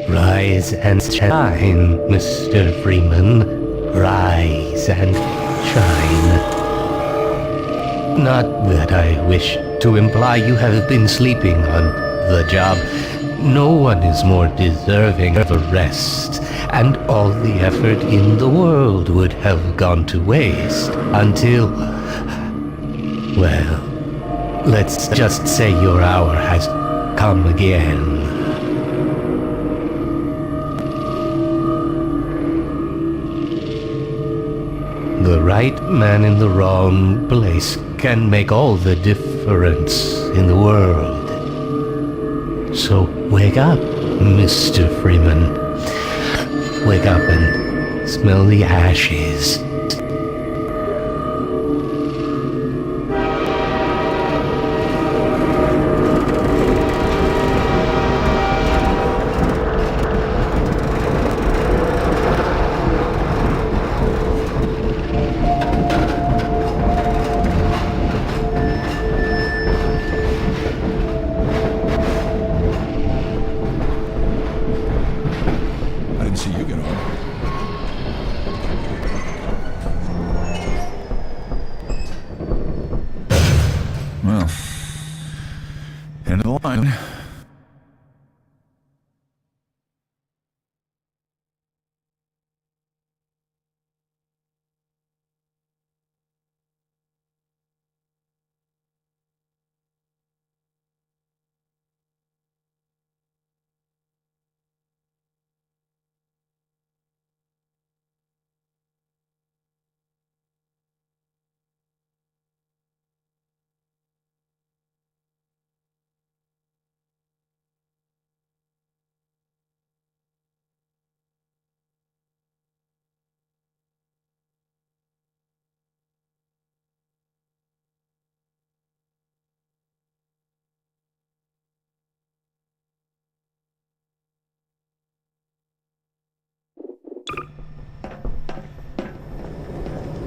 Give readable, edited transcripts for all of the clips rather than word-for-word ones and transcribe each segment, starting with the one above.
Rise and shine, Mr. Freeman. Rise and shine. Not that I wish to imply you have been sleeping on the job. No one is more deserving of a rest, and all the effort in the world would have gone to waste until... well, let's just say your hour has come again. The right man in the wrong place can make all the difference in the world. So wake up, Mr. Freeman. Wake up and smell the ashes.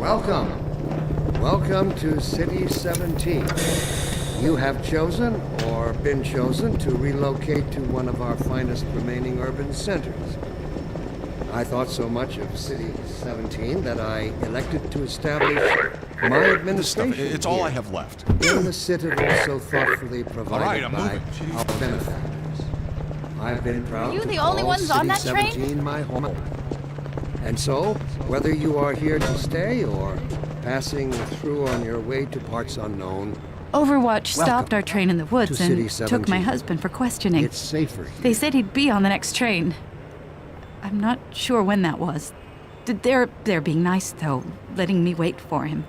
Welcome. Welcome to City 17. You have chosen, or been chosen, to relocate to one of our finest remaining urban centers. I thought so much of City 17 that I elected to establish my administration It's all here I have left. in the citadel so thoughtfully provided right, I'm by moving. our benefactors. I've been proud Are you to the only call ones on City that train? 17 my home. And so, whether you are here to stay or passing through on your way to parts unknown, Overwatch stopped Welcome our train in the woods to City and took my 17. husband for questioning. it's safer here. They said he'd be on the next train. I'm not sure when that was. They're being nice, though, letting me wait for him.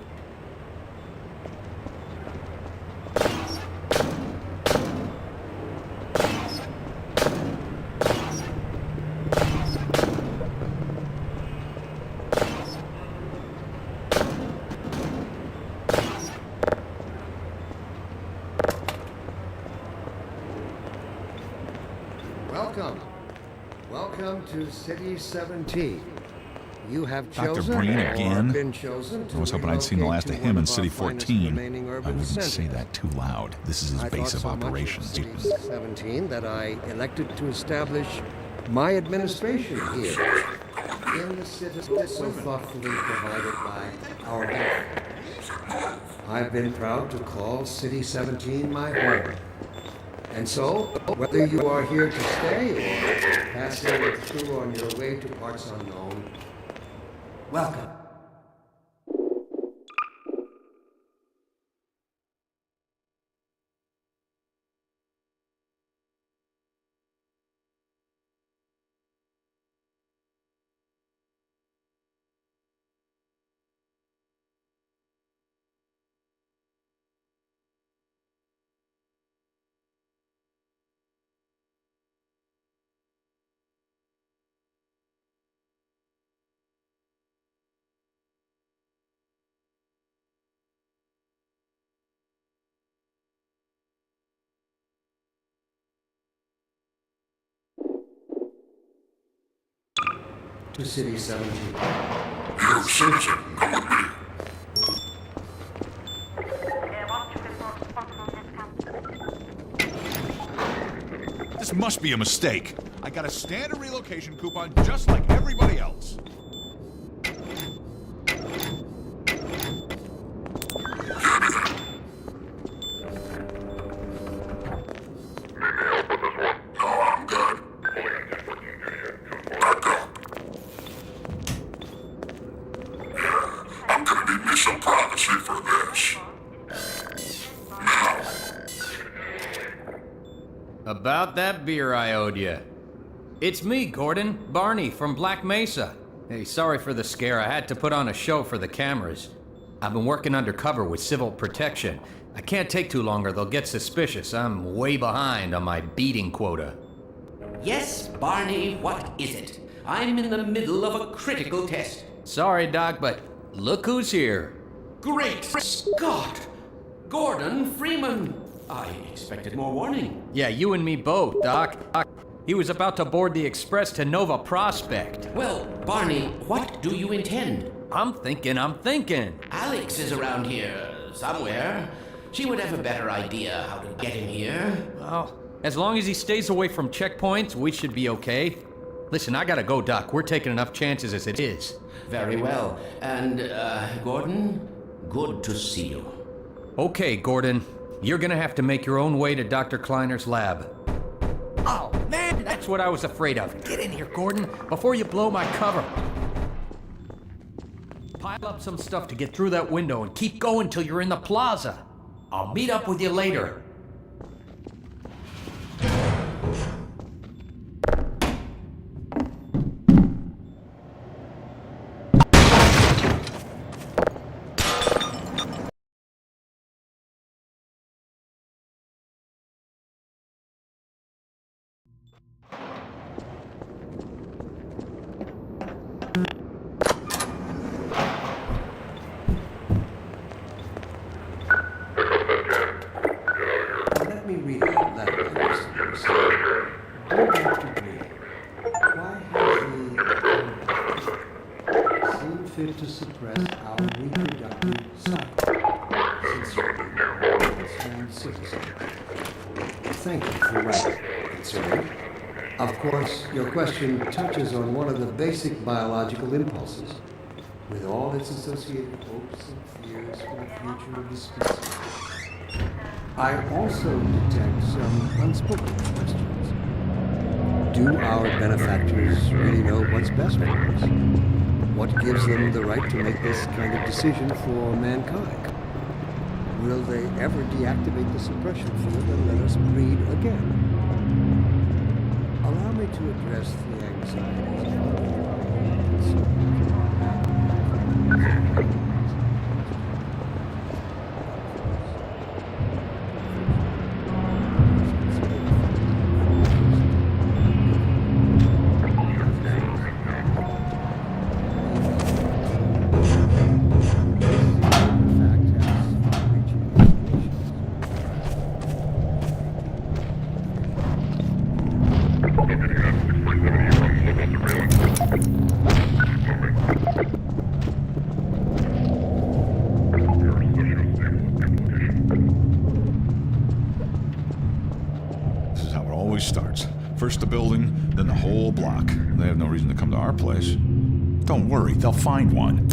Welcome. Welcome to City 17. You have Dr. chosen Breen or again? been chosen to I was hoping I'd seen the relocate last of to him one in City our finest 14. remaining I urban wouldn't centers. say that too loud. This is his I base thought of so much operations. City 17 that I elected to establish my administration here in the citadel so thoughtfully provided by our benefactors. I've been proud to call City 17 my home. And so, whether you are here to stay or passing through on your way to parts unknown, welcome. To City 17. This must be a mistake. I got a standard relocation coupon just like everybody else. About that beer I owed you. It's me, Gordon, Barney from Black Mesa. Hey, sorry for the scare. I had to put on a show for the cameras. I've been working undercover with civil protection. I can't take too long or they'll get suspicious. I'm way behind on my beating quota. Yes, Barney, what is it? I'm in the middle of a critical test. Sorry, Doc, but look who's here. Great Scott! Gordon Freeman! I expected more warning. Yeah, you and me both, Doc. He was about to board the express to Nova Prospect. Well, Barney, what do you intend? I'm thinking. Alex is around here somewhere. She would have a better idea how to get him here. Well, as long as he stays away from checkpoints, we should be okay. Listen, I gotta go, Doc. We're taking enough chances as it is. Very well. And, Gordon, good to see you. Okay, Gordon. You're gonna have to make your own way to Dr. Kleiner's lab. Oh, man, that's what I was afraid of. Get in here, Gordon, before you blow my cover. Pile up some stuff to get through that window and keep going till you're in the plaza. I'll meet up with you later. fit to suppress our reproductive cycle. Sincerely, concerned citizen. Thank you for writing, concerned. Of course, your question touches on one of the basic biological impulses, with all its associated hopes and fears for the future of the species. I also detect some unspoken questions. Do our benefactors really know what's best for us? What gives them the right to make this kind of decision for mankind? Will they ever deactivate the suppression field and let us breed again? Allow me to address the anxieties of This is how it always starts. First the building, then the whole block. They have no reason to come to our place. Don't worry, they'll find one.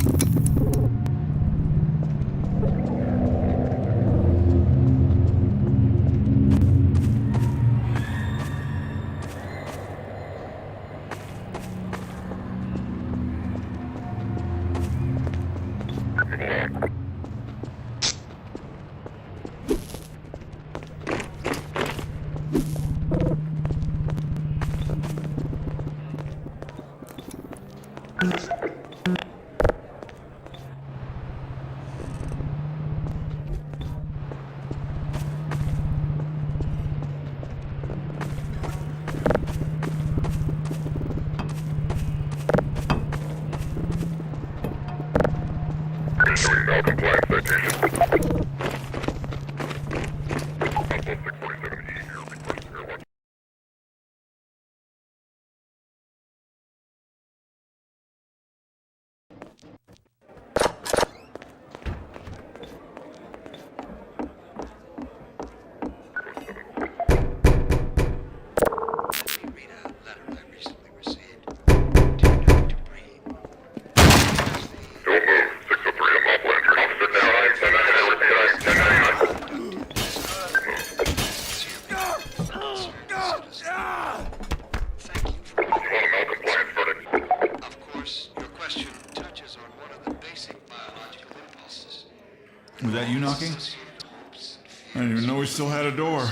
Was that you knocking? I didn't even know we still had a door.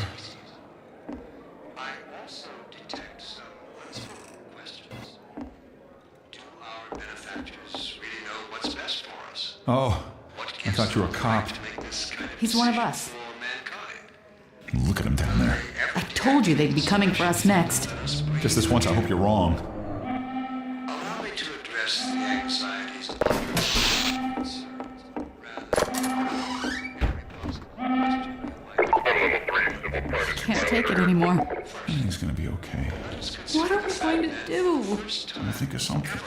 I also detect some unspoken questions. Do our benefactors really know what's best for us? Oh, I thought you were a cop. He's one of us. Look at him down there. I told you they'd be coming for us next. Just this once, I hope you're wrong. Allow me to address the anxieties of your concerns, Can't take it anymore. He's gonna be okay. What are we going to do? I'll think of something.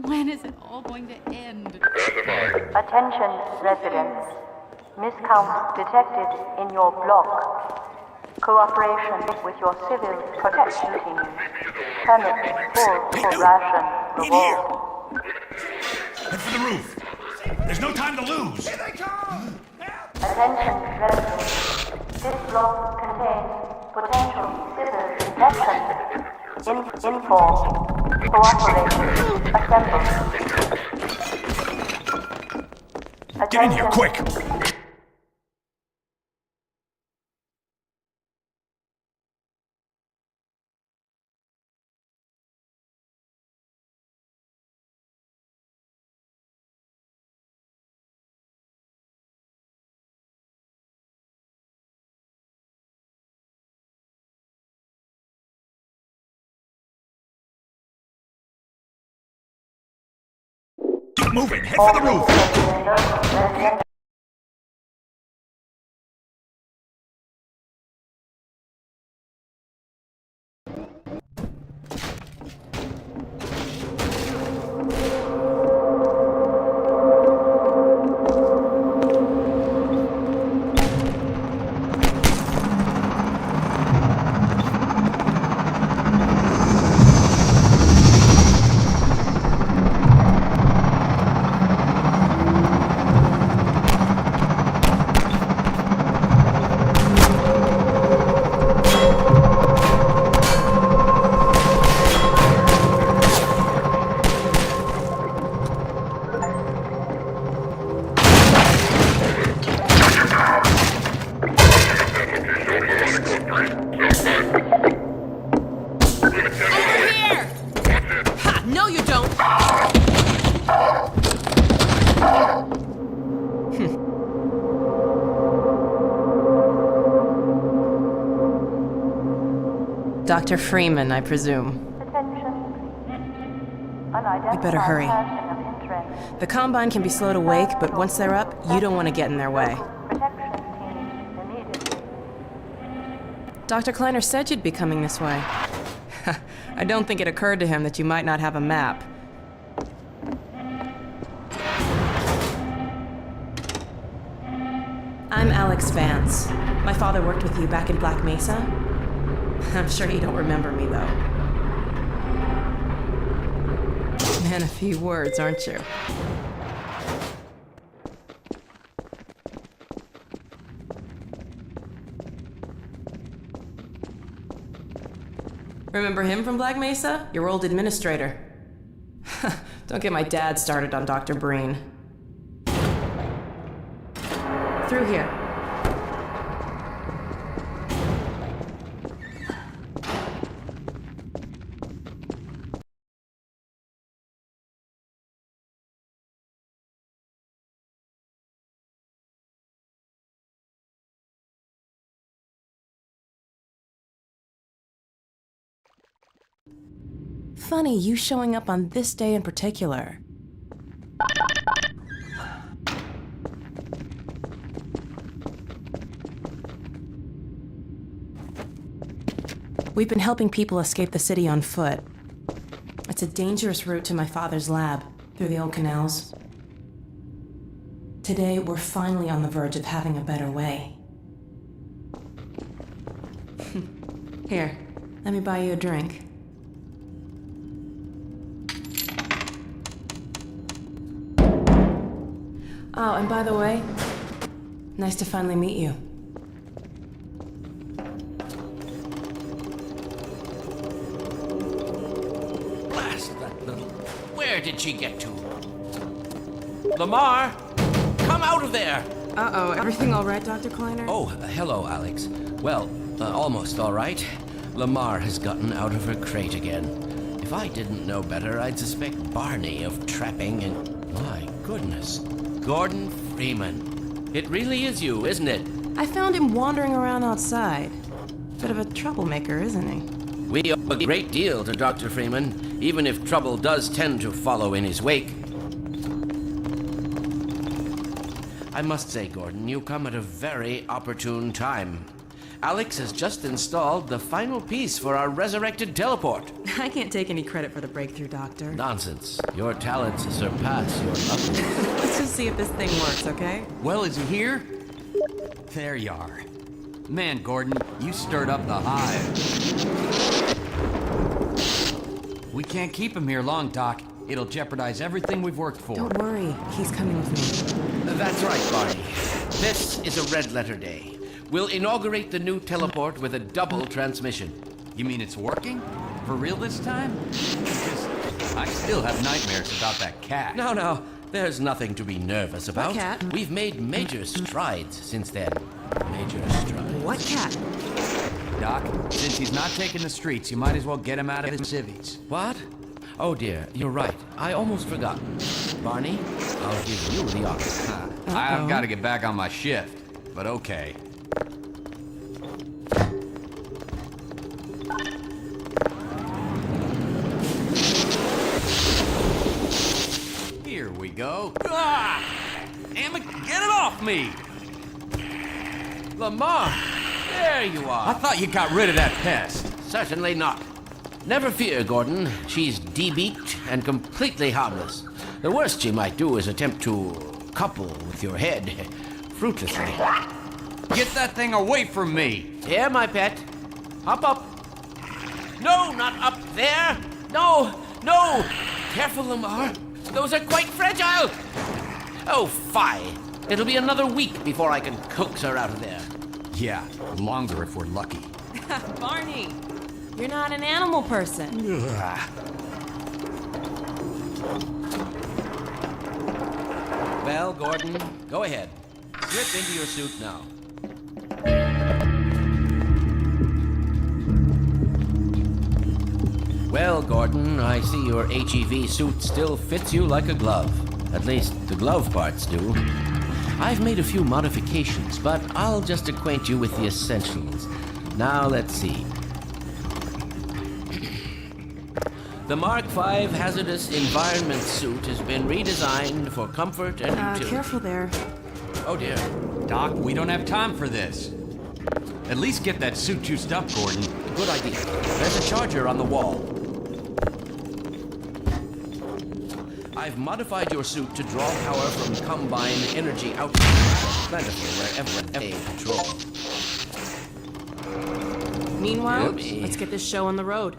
When is it all going to end? Attention, residents. Miscounts detected in your block. Cooperation with your civil protection team. Permit full for ration reward. Head for the roof. There's no time to lose. Attention, residents. This block contains potential civil infection. Inform. Cooperation. Assemble. Get in here, quick! Keep moving! Head for the roof! Dr. Freeman, I presume. Attention. You better hurry. Person of interest. The Combine can be slow to wake, but once they're up, you don't want to get in their way. Protection team immediately. Dr. Kleiner said you'd be coming this way. I don't think it occurred to him that you might not have a map. I'm Alex Vance. My father worked with you back in Black Mesa. I'm sure you don't remember me, though. Man, a few words, aren't you? Remember him from Black Mesa? Your old administrator. Don't get my dad started on Dr. Breen. Through here. Funny, you showing up on this day in particular. We've been helping people escape the city on foot. It's a dangerous route to my father's lab, through the old canals. Today, we're finally on the verge of having a better way. Here, let me buy you a drink. Oh, and by the way, nice to finally meet you. Blast that little... Where did she get to? Lamar! Come out of there! Uh-oh, everything all right, Dr. Kleiner? Oh, hello, Alex. Well, almost all right. Lamar has gotten out of her crate again. If I didn't know better, I'd suspect Barney of trapping and... My goodness. Gordon Freeman. It really is you, isn't it? I found him wandering around outside. Bit of a troublemaker, isn't he? We owe a great deal to Dr. Freeman, even if trouble does tend to follow in his wake. I must say, Gordon, you come at a very opportune time. Alex has just installed the final piece for our resurrected teleport. I can't take any credit for the breakthrough, Doctor. Nonsense. Your talents surpass your luck. Let's just see if this thing works, okay? Well, is he here? There you are. Man, Gordon, you stirred up the hive. We can't keep him here long, Doc. It'll jeopardize everything we've worked for. Don't worry, he's coming with me. That's right, Barney. This is a red letter day. We'll inaugurate the new teleport with a double transmission. You mean it's working? For real this time? Because I still have nightmares about that cat. No, there's nothing to be nervous about. What cat? We've made major strides since then. Major strides. What cat? Doc, since he's not taking the streets, you might as well get him out of his civvies. What? Oh dear, you're right. I almost forgot. Barney, I'll give you the honor. I've got to get back on my shift, but okay. Here we go. Ah! Damn it, get it off me! Lamar, there you I are. thought you got rid of that pest. Certainly not. Never fear, Gordon. She's debeaked and completely harmless. The worst she might do is attempt to couple with your head, fruitlessly. Get that thing away from me! Here, my pet. Hop up. No, not up there. No. Careful, Lamar. Those are quite fragile. Oh, fie. It'll be another week before I can coax her out of there. Yeah, longer if we're lucky. Barney, you're not an animal person. Well, Gordon, go ahead. Slip into your suit now. Well, Gordon, I see your HEV suit still fits you like a glove. At least, the glove parts do. I've made a few modifications, but I'll just acquaint you with the essentials. Now, let's see. The Mark V hazardous environment suit has been redesigned for comfort and utility. Careful there. Oh dear. Doc, we don't have time for this. At least get that suit juiced up, Gordon. Good idea. There's a charger on the wall. I've modified your suit to draw power from Combine energy output. Plentiful wherever they patrol. Meanwhile, Oops. let's get this show on the road.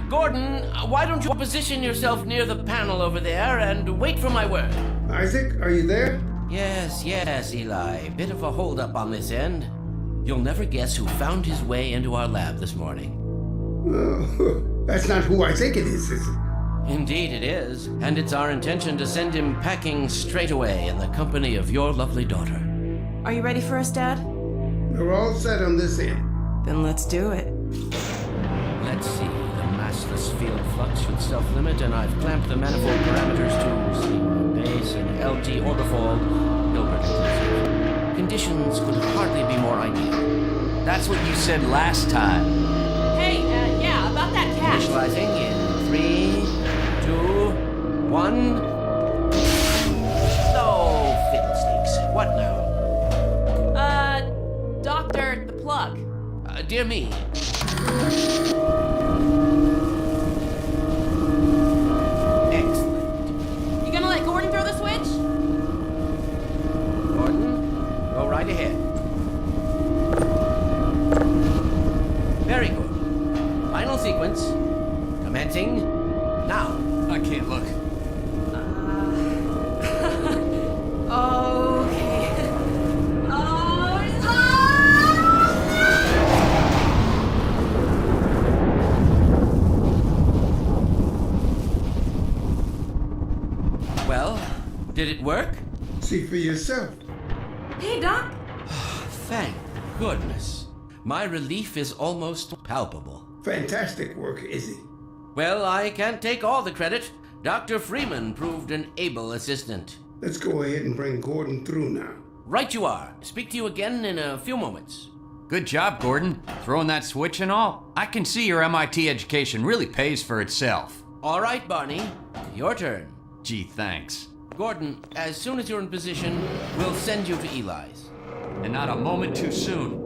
Gordon, why don't you position yourself near the panel over there and wait for my word? Isaac, are you there? Yes, Eli. Bit of a holdup on this end. You'll never guess who found his way into our lab this morning. That's not who I think it is it? Indeed it is, and it's our intention to send him packing straight away in the company of your lovely daughter. Are you ready for us, Dad? We're all set on this end. Then let's do it. Let's see, the massless field flux should self-limit, and I've clamped the manifold parameters to sigma base and LT orbifold, Hilbert inclusive. Conditions could hardly be more ideal. That's what you said last time. Hey, yeah, about that cash. Initializing in 3, 2, 1. Oh, fiddlesticks. What now? Doctor, the plug. Dear me. Excellent. You gonna let Gordon throw the switch? Gordon, go right ahead. Very good. Final sequence. Commencing now. I can't look. Okay. Well, did it work? See for yourself. Hey, Doc. Thank goodness. My relief is almost palpable. Fantastic work, Izzy. Well, I can't take all the credit. Dr. Freeman proved an able assistant. Let's go ahead and bring Gordon through now. Right you are. Speak to you again in a few moments. Good job, Gordon. Throwing that switch and all. I can see your MIT education really pays for itself. All right, Barney. Your turn. Gee, thanks. Gordon, as soon as you're in position, we'll send you to Eli's. And not a moment too soon.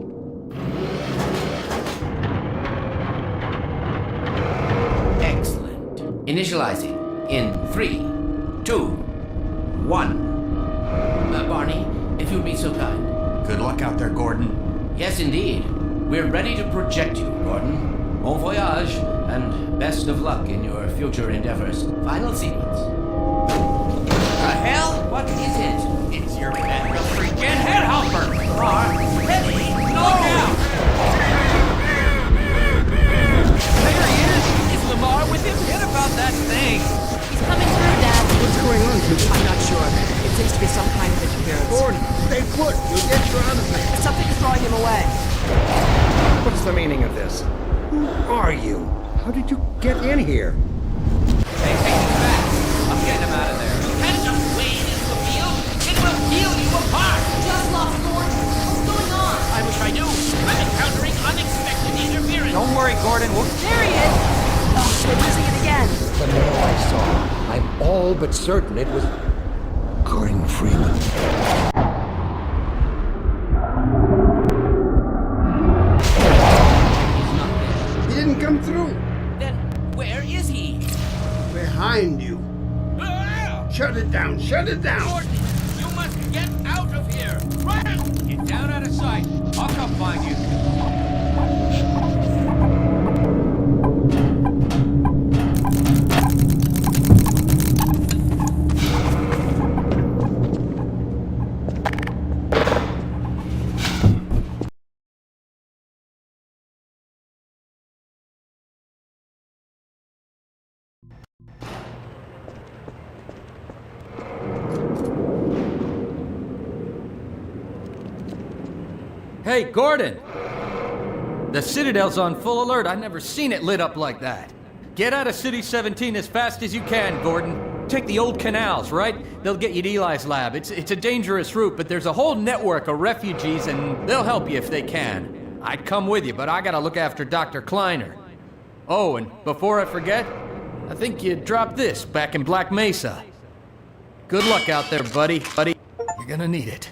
Excellent. Initializing in 3, 2, 1. Barney, if you'd be so kind. Good luck out there, Gordon. Yes, indeed. We're ready to project you, Gordon. Bon voyage, and best of luck in your future endeavors. Final sequence. The hell? What is it? It's your man, the freaking headhopper! Ready? Look out! There he is! Is Lamar with him? Forget about that thing! He's coming through, Dad. What's going on, Cooper? I'm not sure. It seems to be some kind of interference. Gordon, stay put. You'll get surrounded. Something's drawing him away. What's the meaning of this? Who are you? How did you get in here? Hey, take him back! I'm getting him out of there. Can't just wade into the field. It will peel you apart. Just lost Gordon. What's going on? I wish I knew. I'm encountering unexpected interference. Don't worry, Gordon. There he is. Oh, we're losing it again. The man I saw, I'm all but certain it was Gordon Freeman. He didn't come through. Then where is he? Behind you. Ah! Shut it down. Shut it down. Gordon, you must get out of here. Run! Get down out of sight. I'll come find you. Hey, Gordon! The Citadel's on full alert. I've never seen it lit up like that. Get out of City 17 as fast as you can, Gordon. Take the old canals, right? They'll get you to Eli's lab. It's a dangerous route, but there's a whole network of refugees, and they'll help you if they can. I'd come with you, but I gotta look after Dr. Kleiner. Oh, and before I forget, I think you dropped this back in Black Mesa. Good luck out there, buddy. You're gonna need it.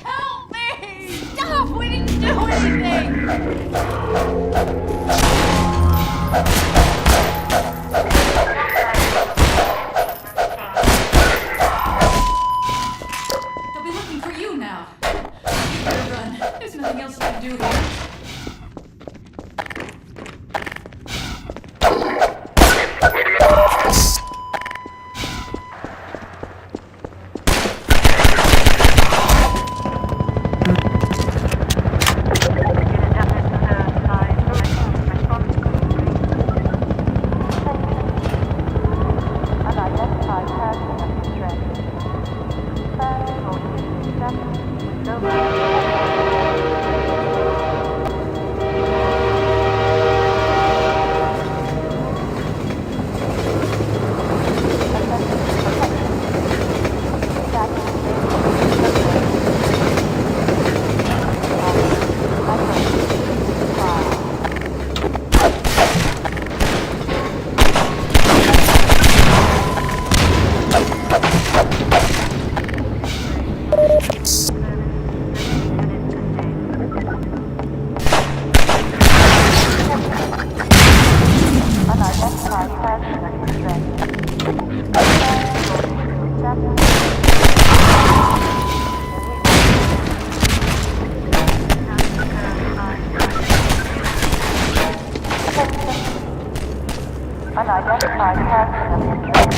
Help me! Stop! We didn't do anything! They'll be looking for you now. You better run. There's nothing else you can do here. Unidentified person of interest. Identify person of interest.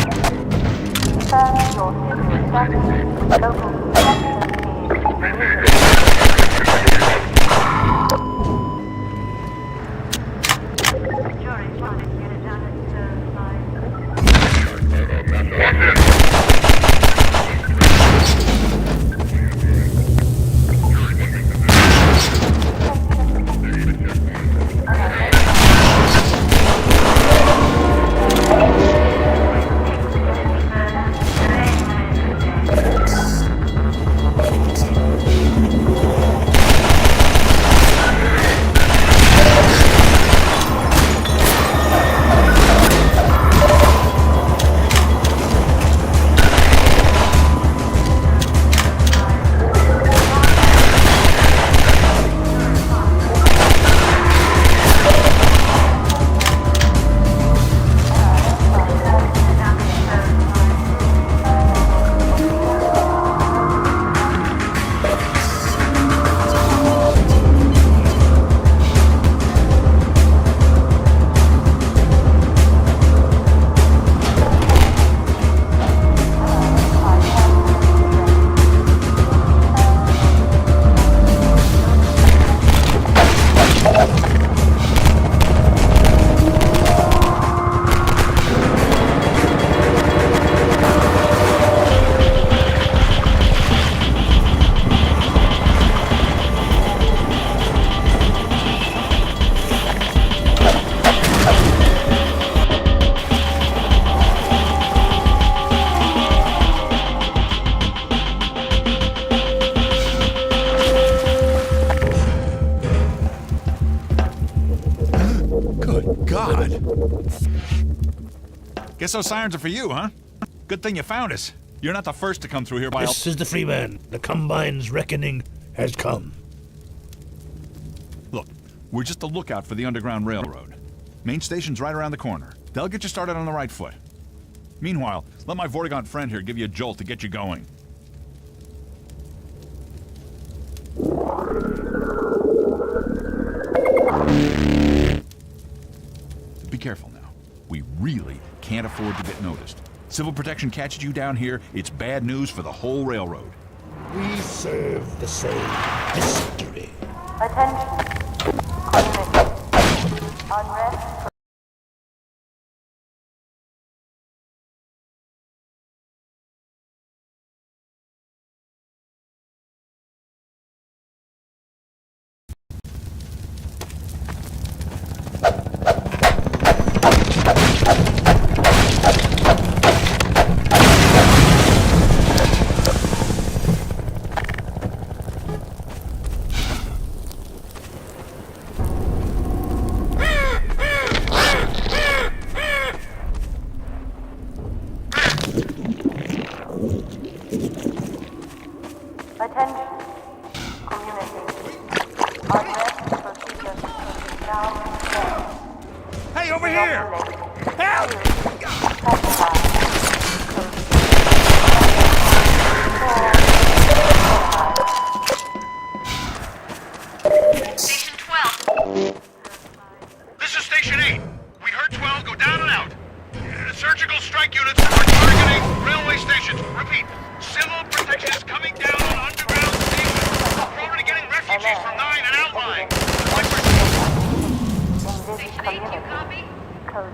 Confirm your civil status. Local protection team removed. Good God! Guess those sirens are for you, huh? Good thing you found us. You're not the first to come through here by This is the Freeman. The Combine's reckoning has come. Look, we're just a lookout for the Underground Railroad. Main station's right around the corner. They'll get you started on the right foot. Meanwhile, let my Vortigaunt friend here give you a jolt to get you going. Be careful now. We really can't afford to get noticed. Civil protection catches you down here, it's bad news for the whole railroad. We serve the same mystery. Attention. Community. Unrest. Attention, community. Unrest procedures now set. Hey, over here! Help! Station 12. This is Station 8. We heard 12 go down and out. Surgical strike units are targeting railway stations. Repeat, civil protection is coming down on underground stations. We're already getting refugees from 9 and outlying. Station 8, you copy? Code.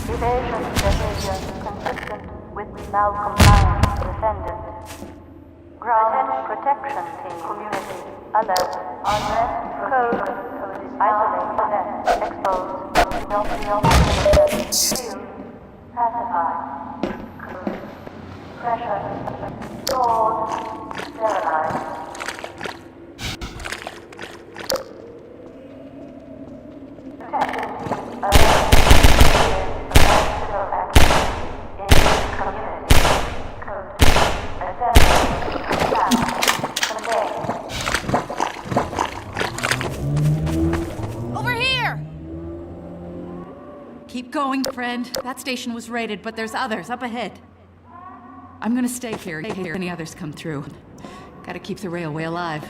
Evasion behavior consistent with malcompliance defendant. Ground protection team. Community. Alert. Unrest. Code. Isolate. Exposed. Industrial. Shield. Pacified. Code. Pressure. Stored. Sterilized. Protection team alert. Civil activity in this community. Code. Assembly. Contain. Over here! Keep going, friend. That station was raided, but there's others up ahead. I'm gonna stay here in case any others come through. Gotta keep the railway alive.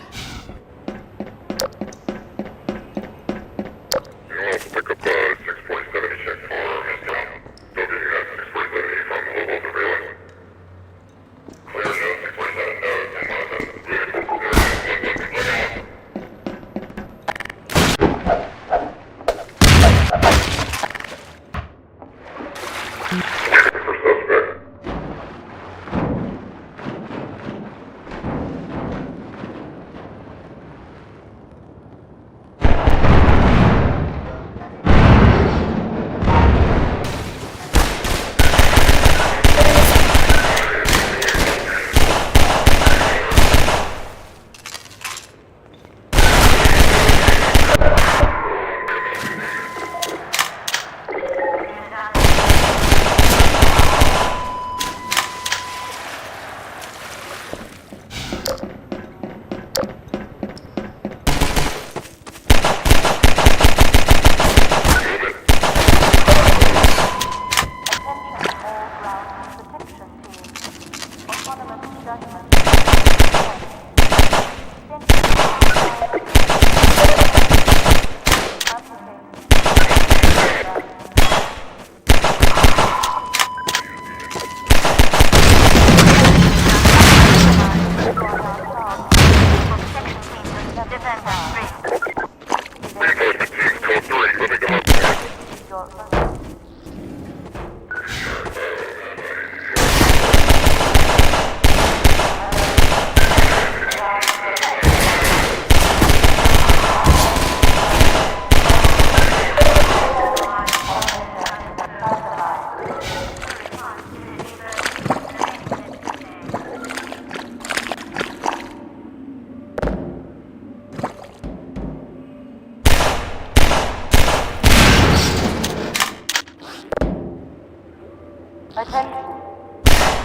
Attention,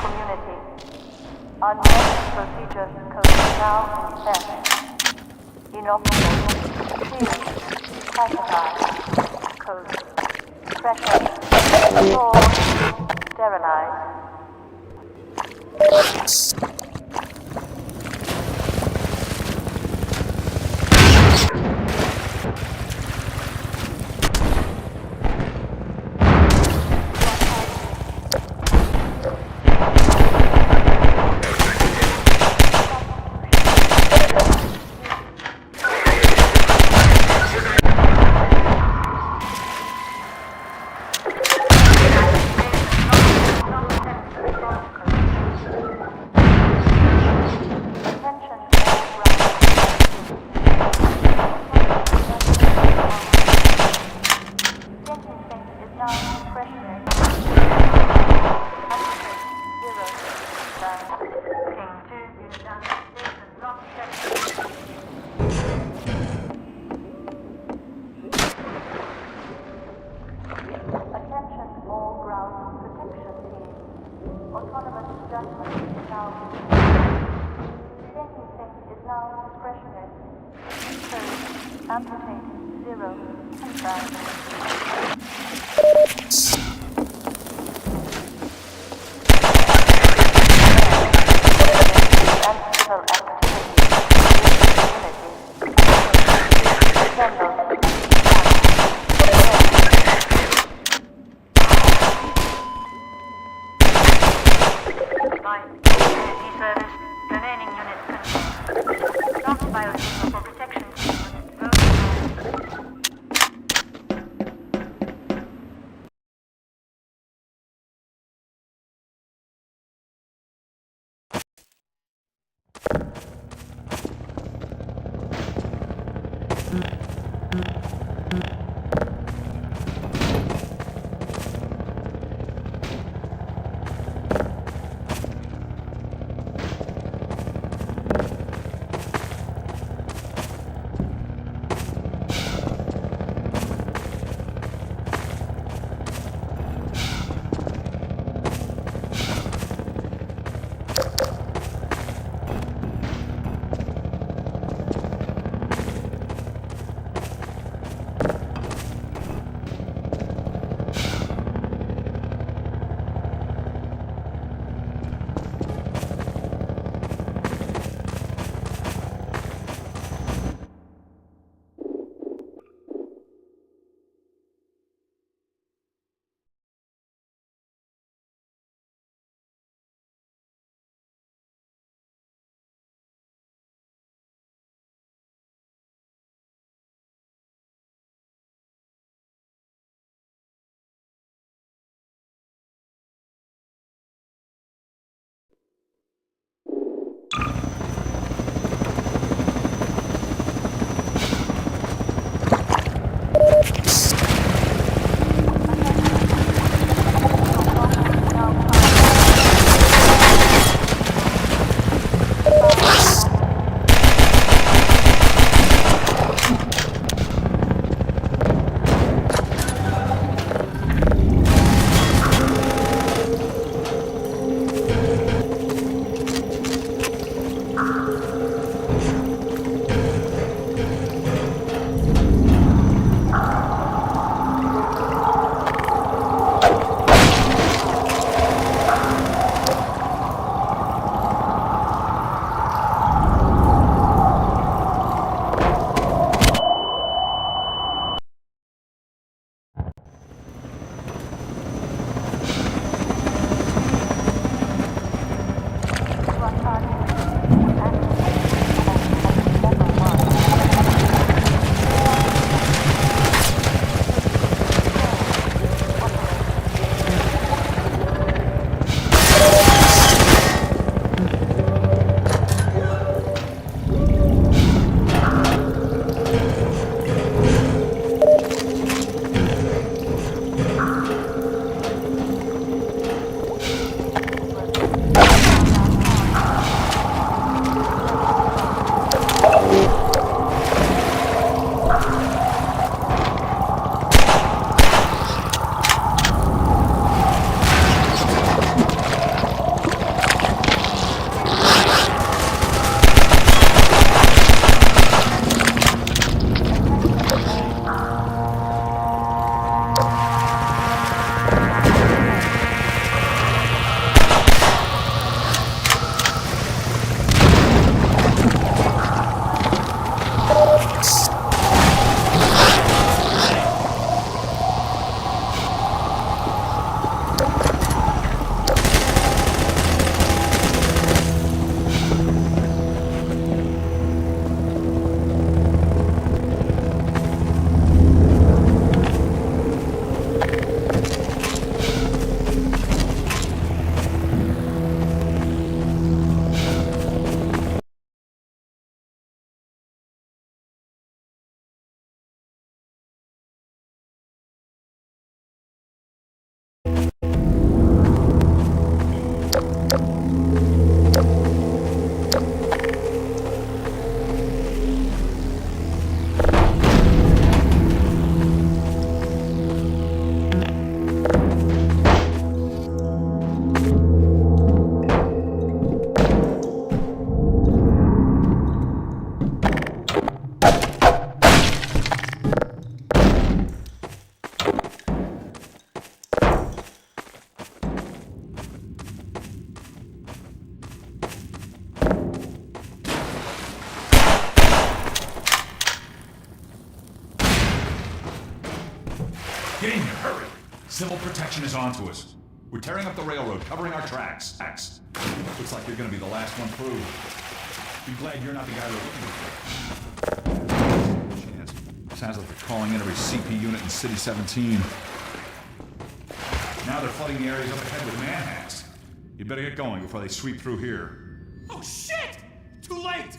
community. Unmet procedure code now in effect. Inoculate. Shield. Classified. Code. Pressure. Stored. Sterilized. Amputate 0 and Get in here, hurry! Civil protection is onto us. We're tearing up the railroad, covering our tracks. Looks like you're gonna be the last one through. Be glad you're not the guy we're looking for. Chance. Sounds like they're calling in every CP unit in City 17. Now they're flooding the areas up ahead with manhats. You better get going before they sweep through here. Oh shit! Too late!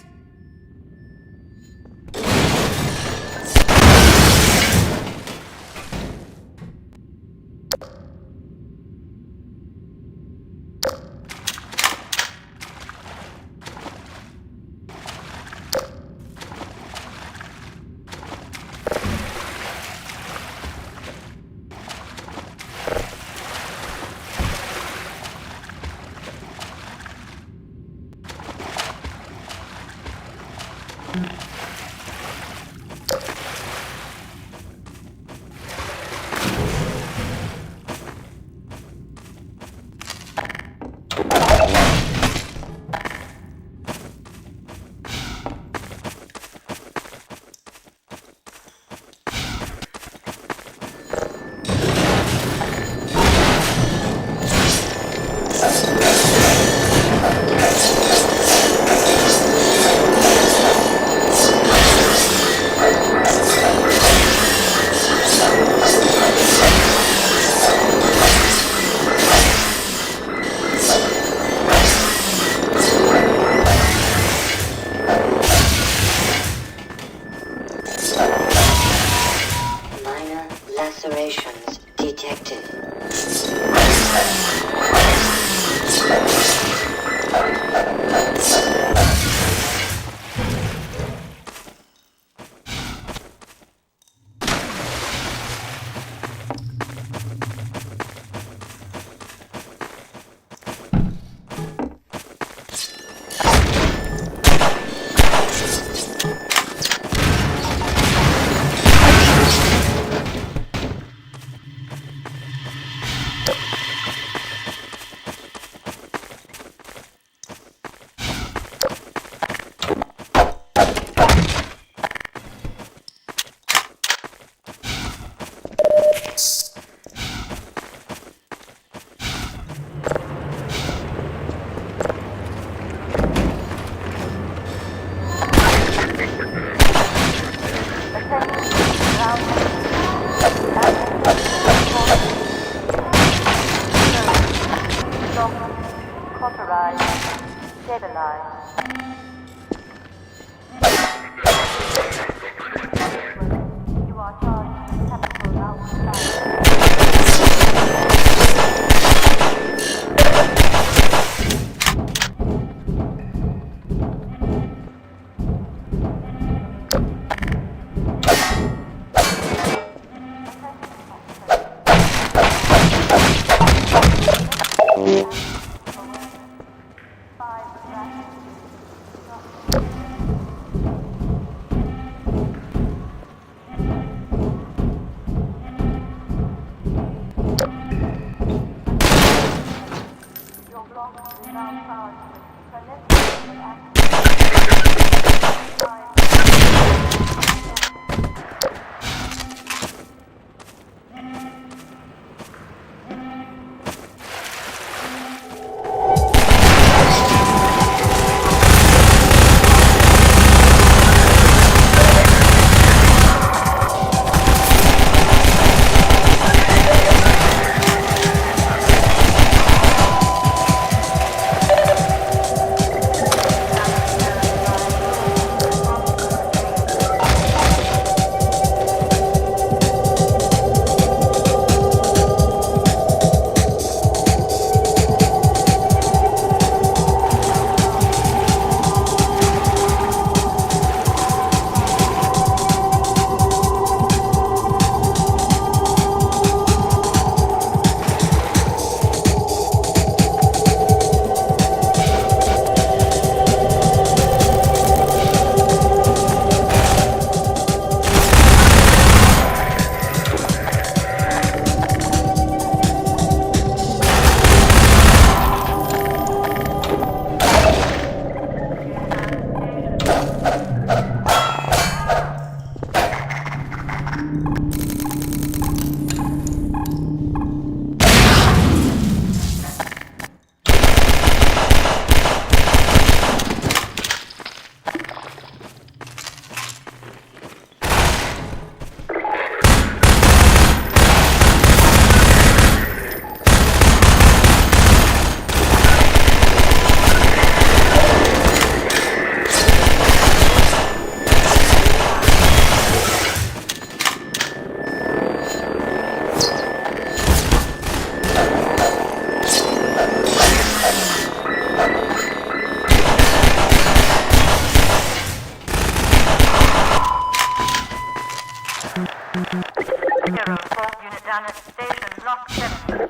at Station Block 7.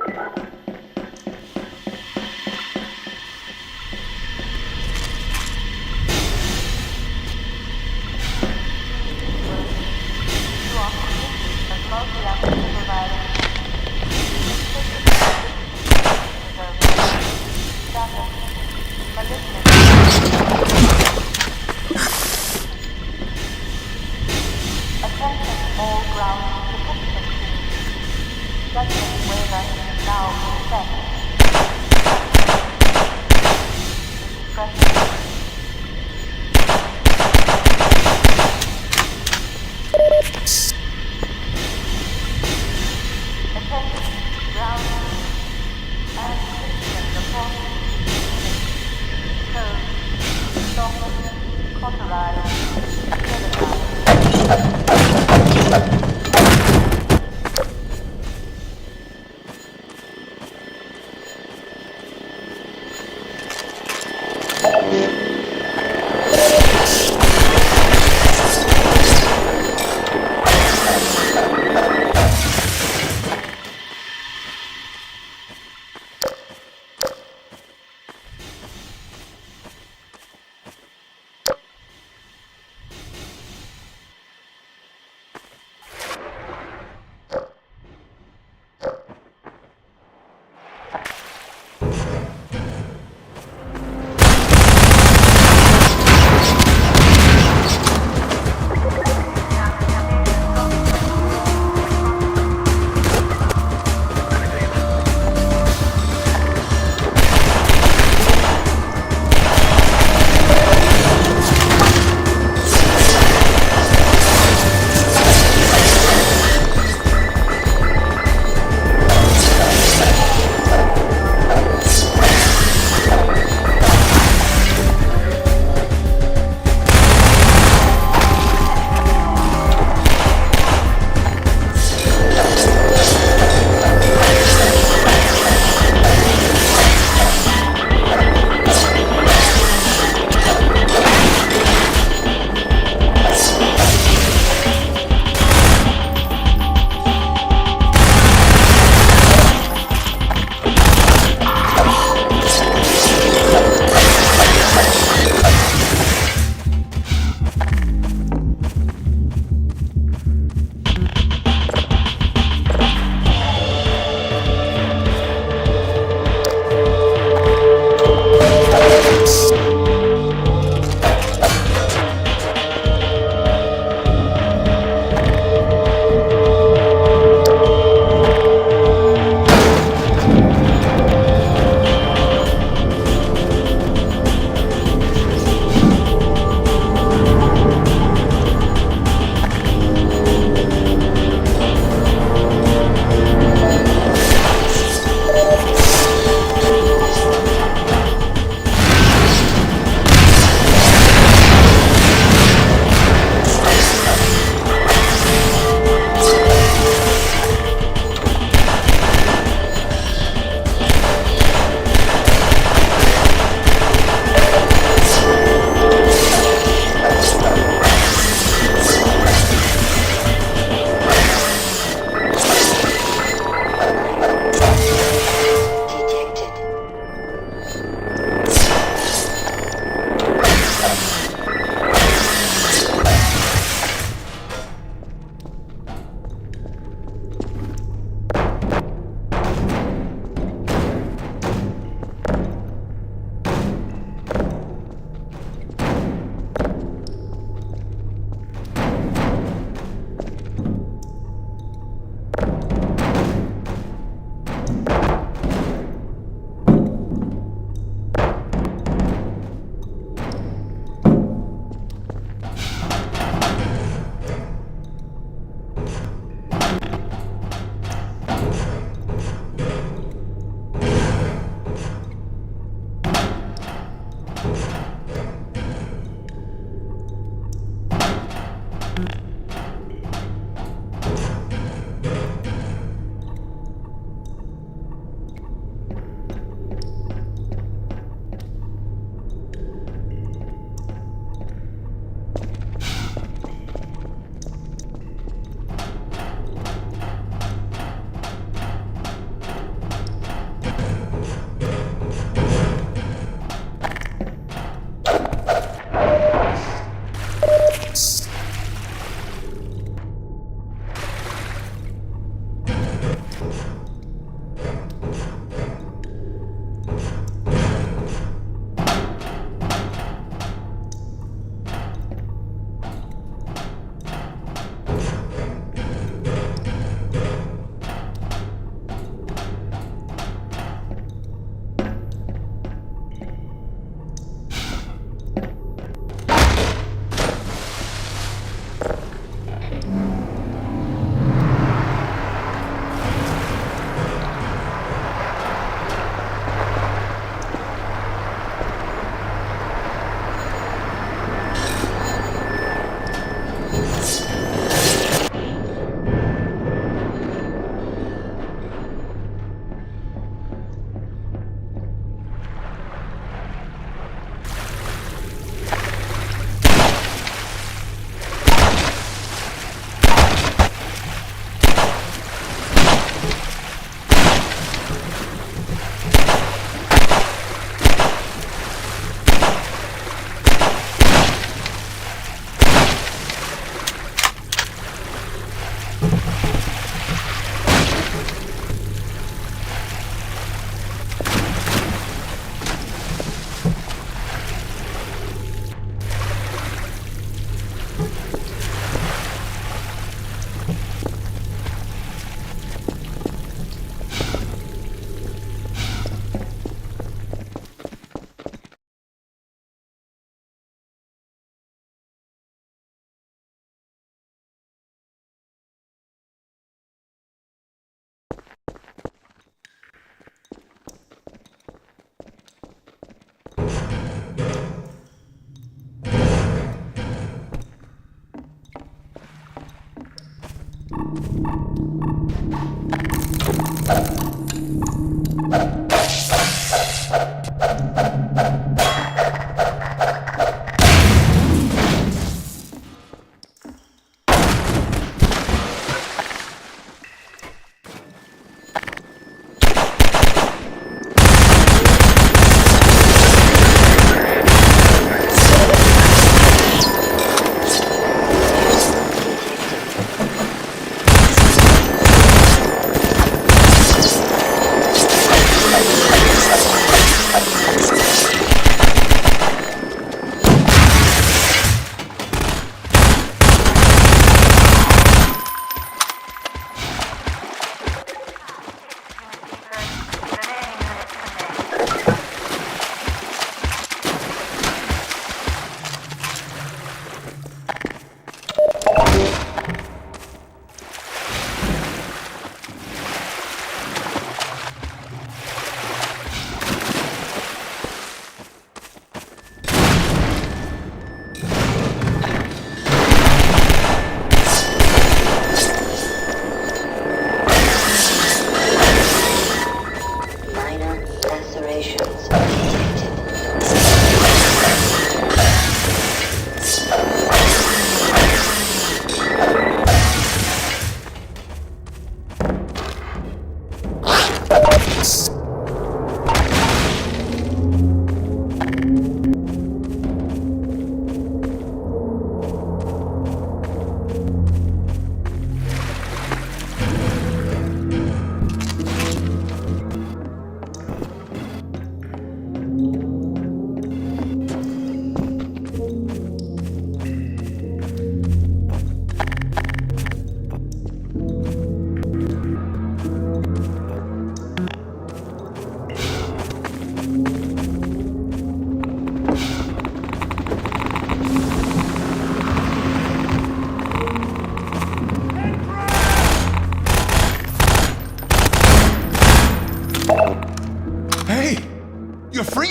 Multi-action provided. Status. Malignant. Attention all ground protection teams. Judgment waiver now in effect. Discretion.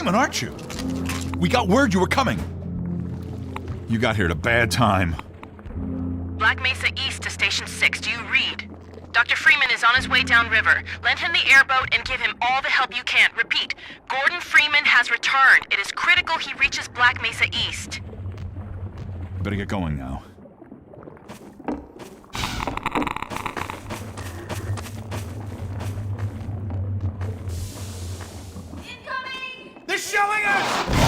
Freeman, aren't you? We got word you were coming. You got here at a bad time. Black Mesa East to Station 6. Do you read? Dr. Freeman is on his way downriver. Lend him the airboat and give him all the help you can. Repeat, Gordon Freeman has returned. It is critical he reaches Black Mesa East. Better get going now. They're showing us!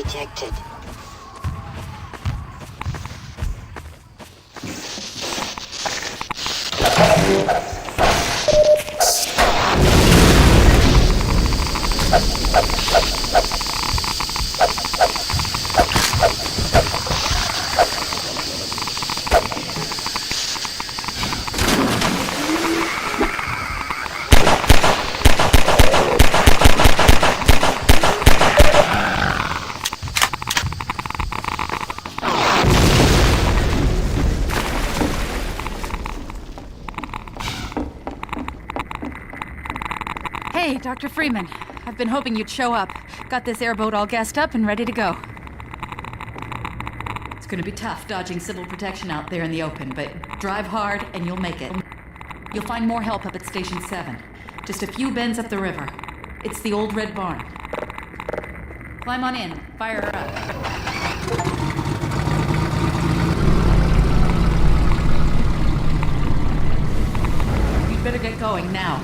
detected. Hey, Dr. Freeman. I've been hoping you'd show up. Got this airboat all gassed up and ready to go. It's gonna be tough dodging civil protection out there in the open, but drive hard and you'll make it. You'll find more help up at Station 7. Just a few bends up the river. It's the old red barn. Climb on in. Fire her up. You'd better get going now.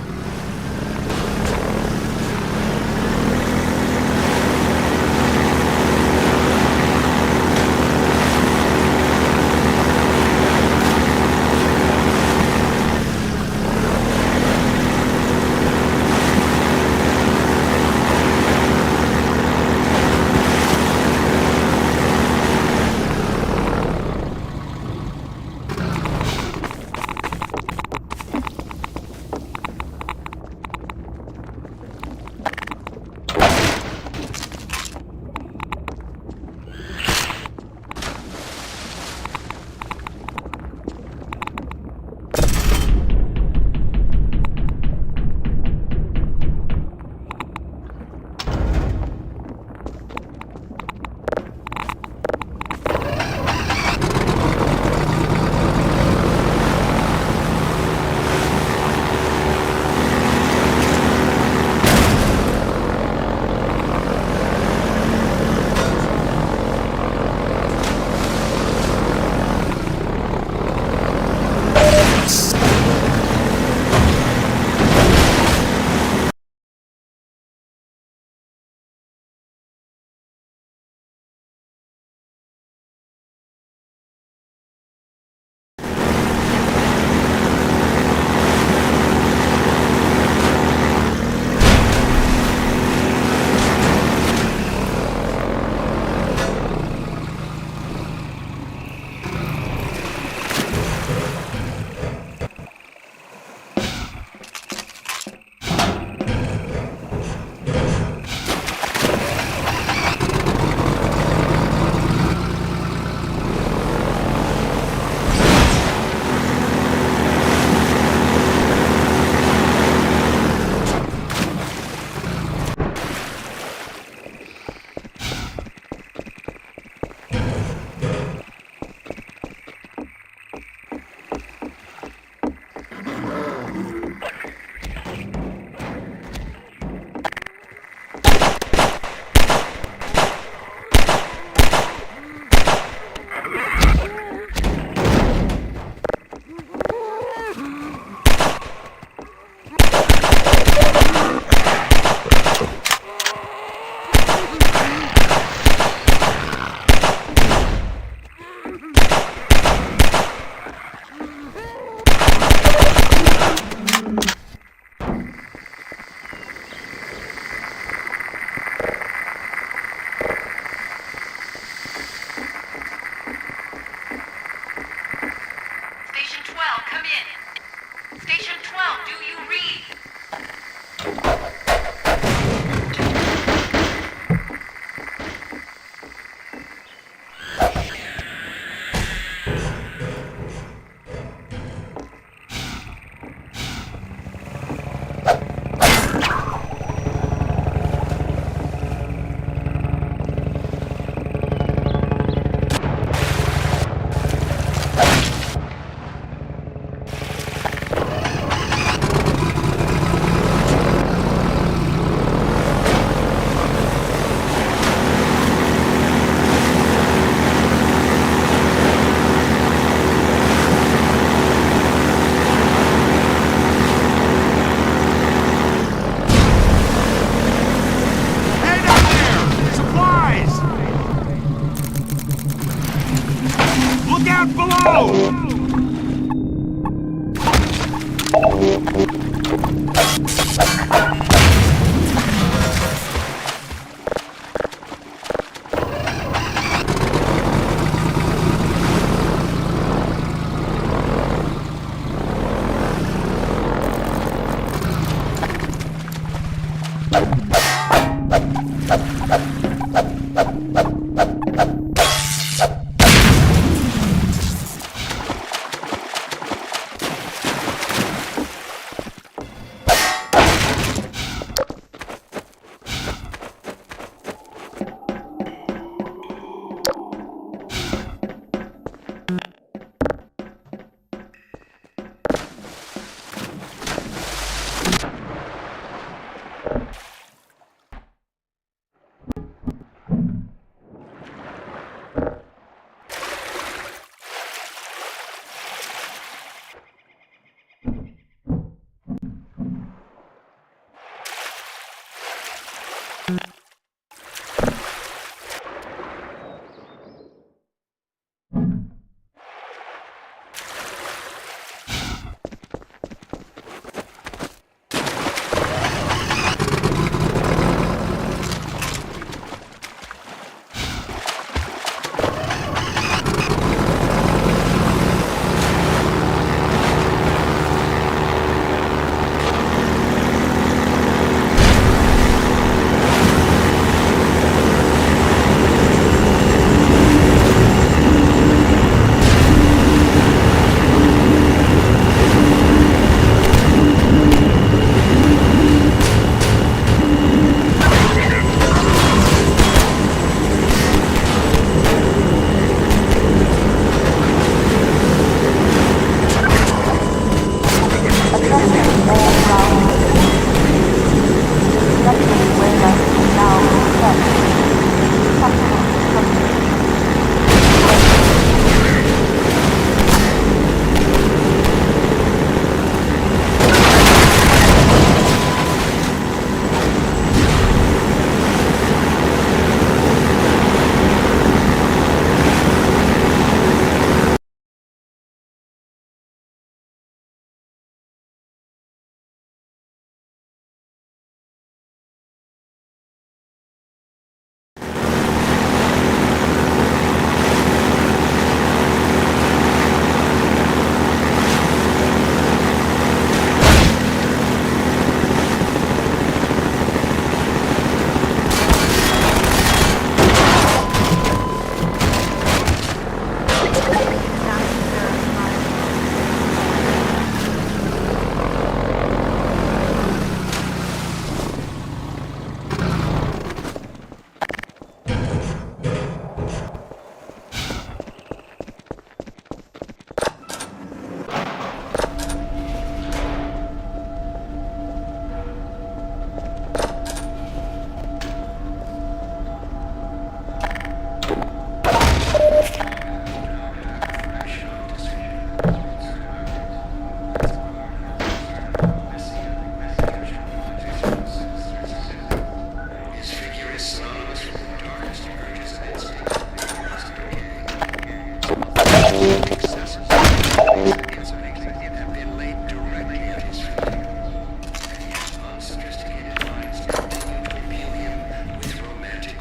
excesses against an executive have been laid directly at his feet. And yet unsophisticated minds continue to imbue him with romantic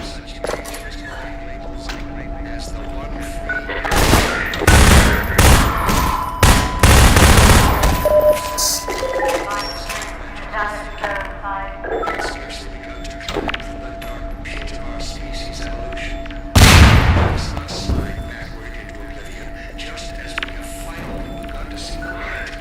such dangerous labels as the one free. Damage verified. It's scarcely begun to climb the dark pit of our species' evolution. It's not slide backward into oblivion, just as we have finally begun to see the light.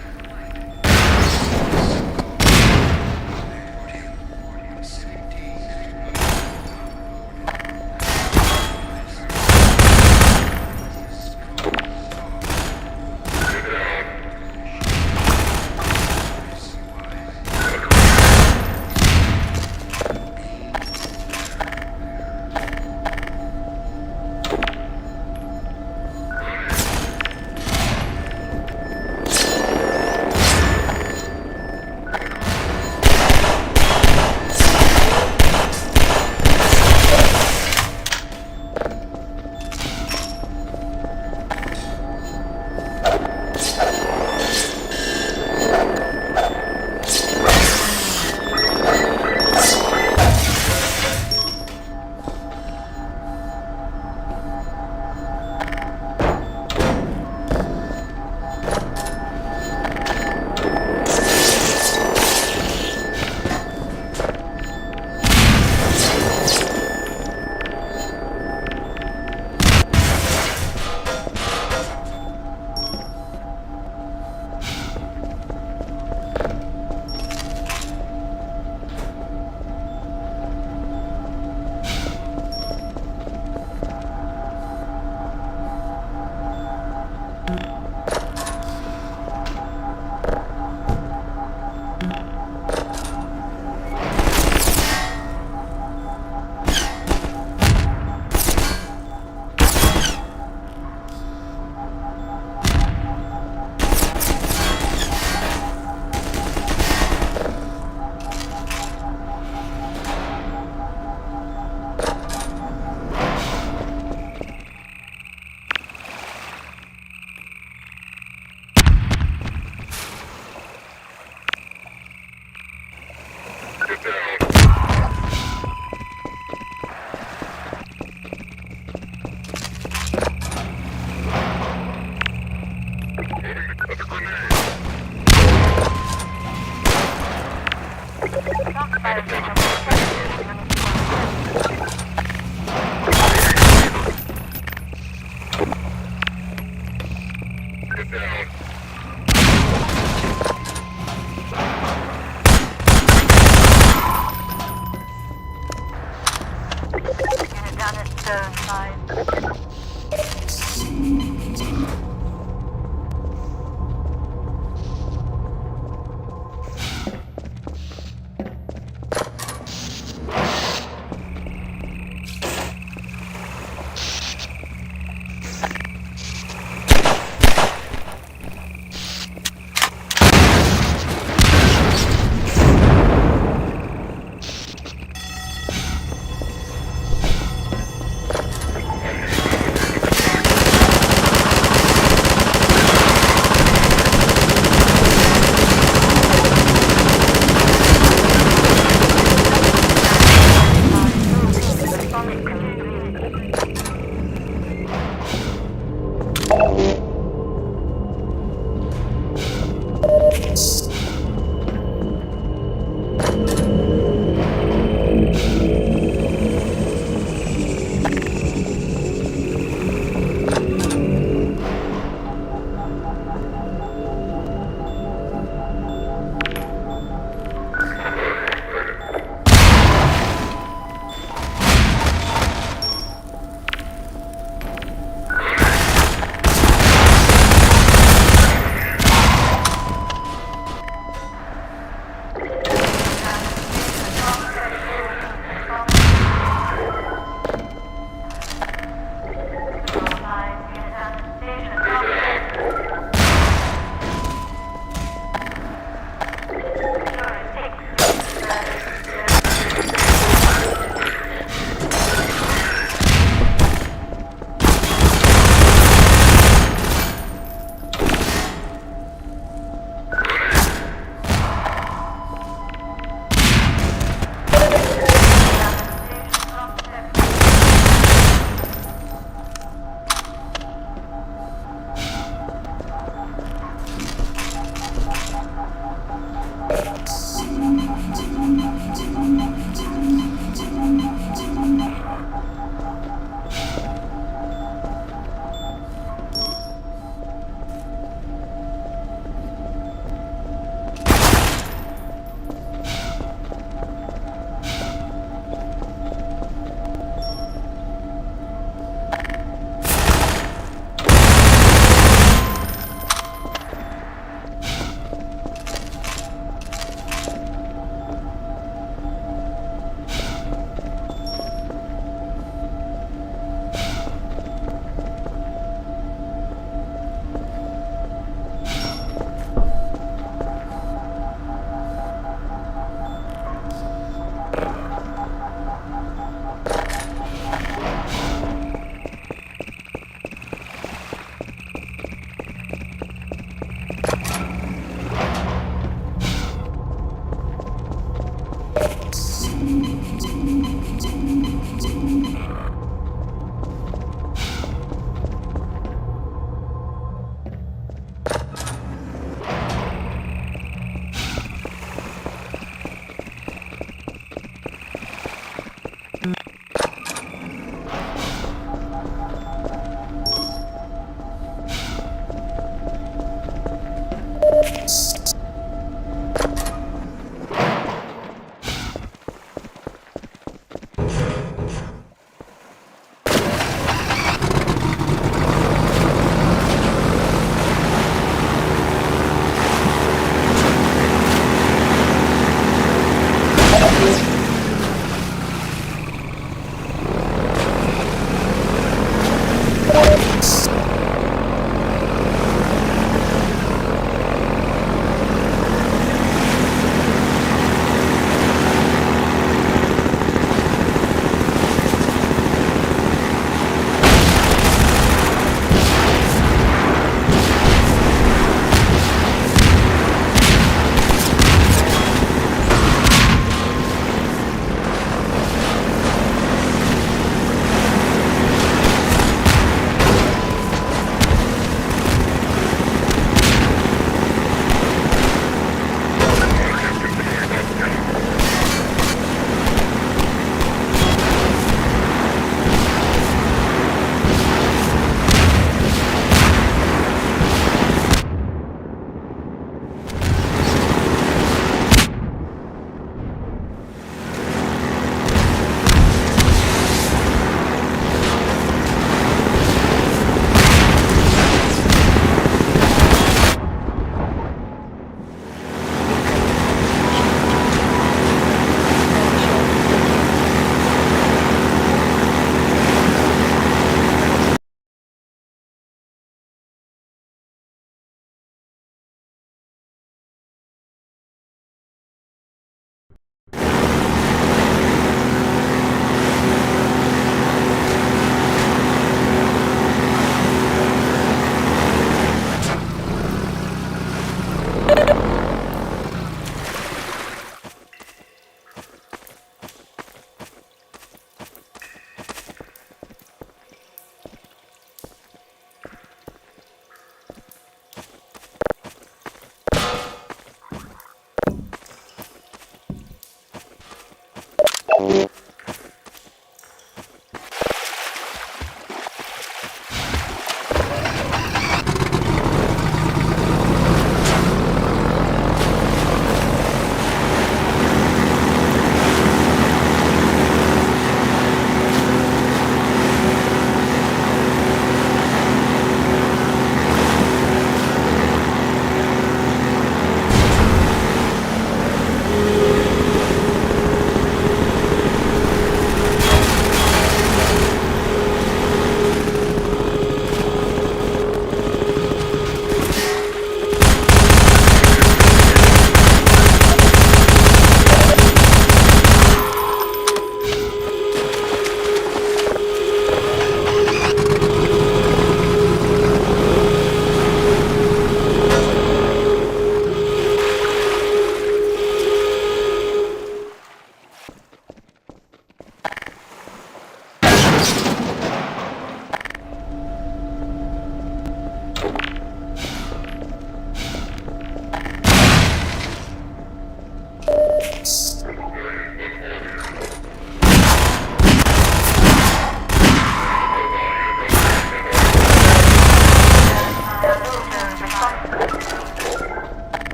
Unit down at stern side.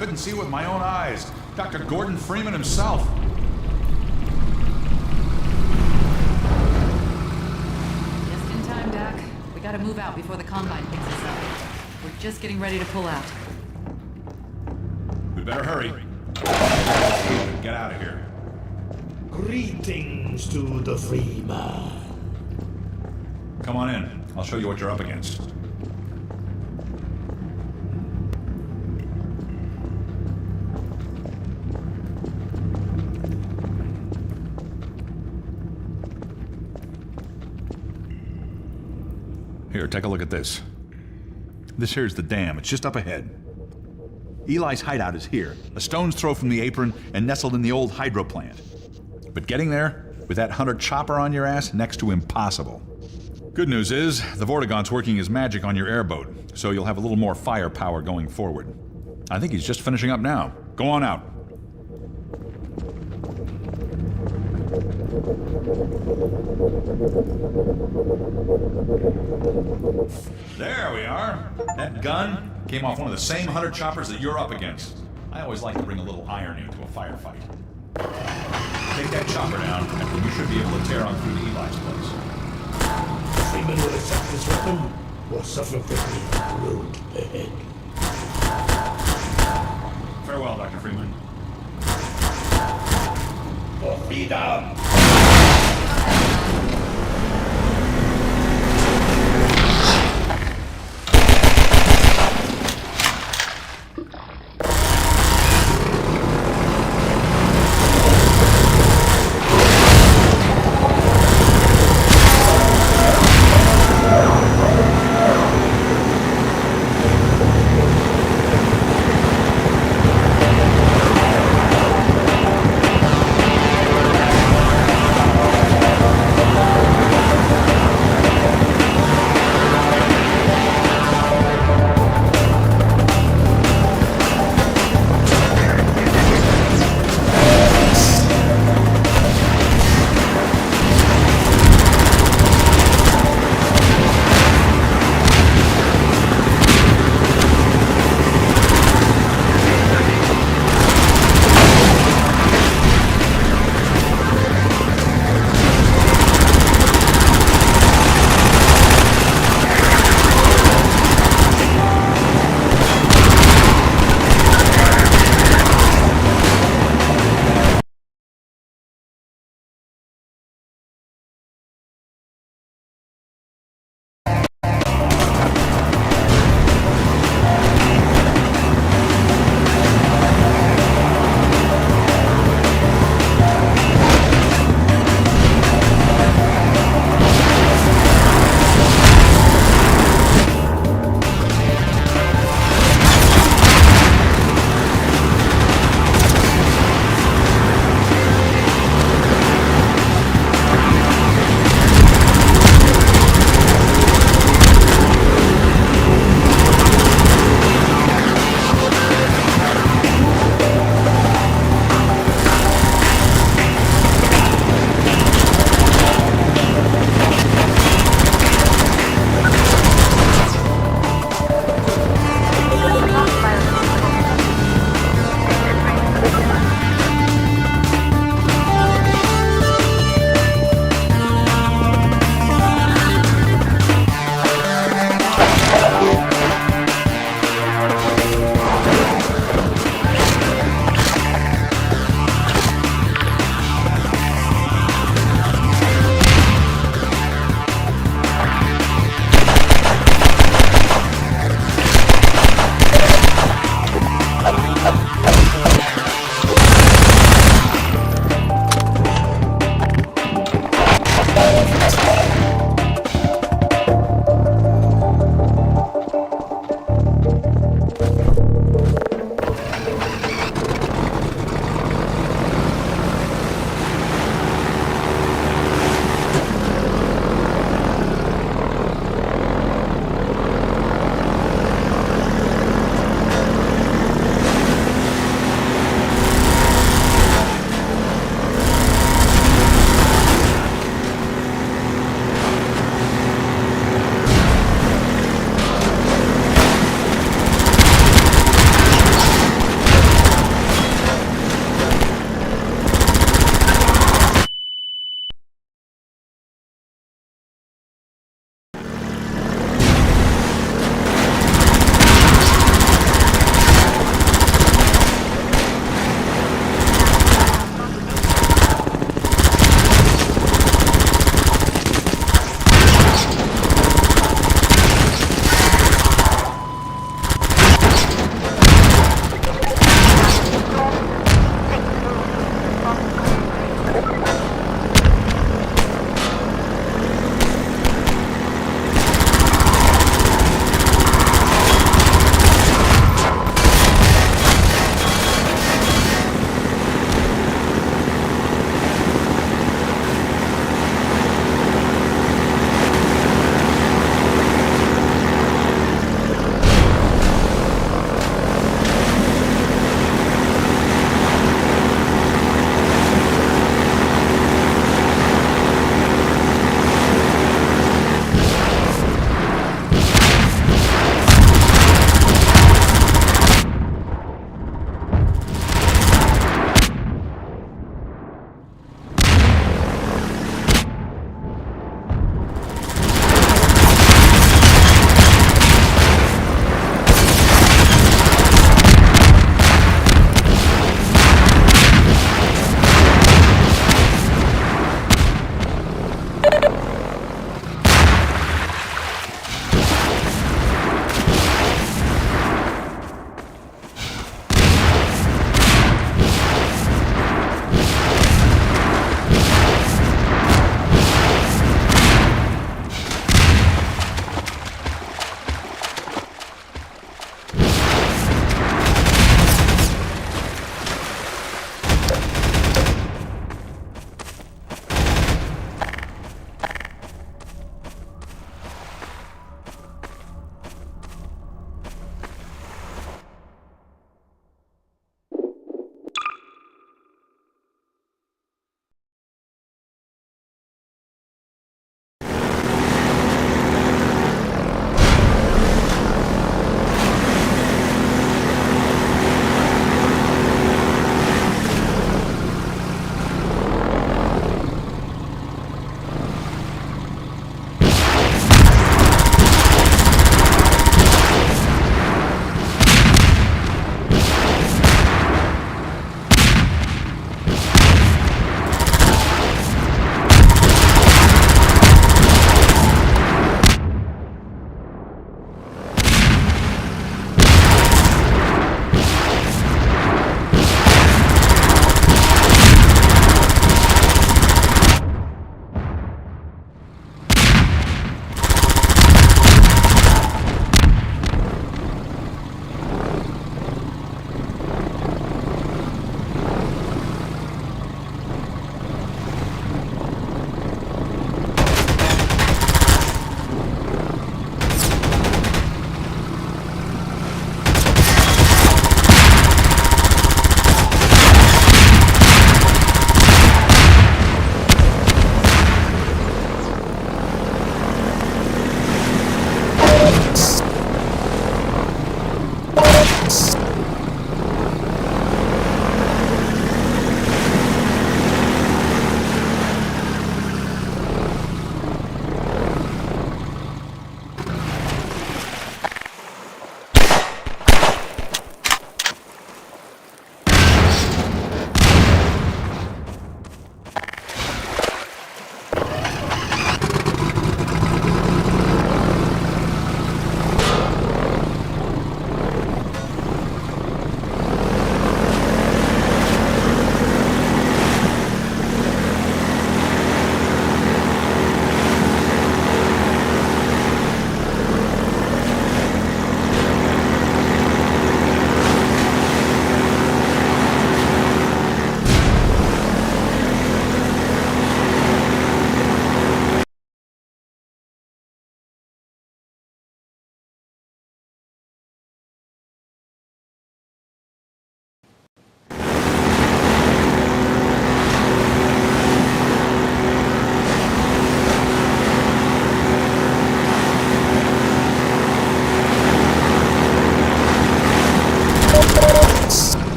couldn't see with my own eyes. Dr. Gordon Freeman himself. Just in time, Doc. We gotta move out before the Combine picks us up. We're just getting ready to pull out. We better hurry. Get out of here. Greetings to the free man. Come on in. I'll show you what you're up against. Here, take a look at this. This here's the dam. It's just up ahead. Eli's hideout is here, a stone's throw from the apron and nestled in the old hydro plant. But getting there, with that hunter chopper on your ass, next to impossible. Good news is, the Vortigaunt's working his magic on your airboat, so you'll have a little more firepower going forward. I think he's just finishing up now. Go on out. There we are. That gun came off one of the same hunter choppers that you're up against. I always like to bring a little irony to a firefight. Take that chopper down, and you should be able to tear on through to Eli's place. Freeman will accept this weapon or suffer greatly on the road ahead. Farewell, Dr. Freeman. For freedom!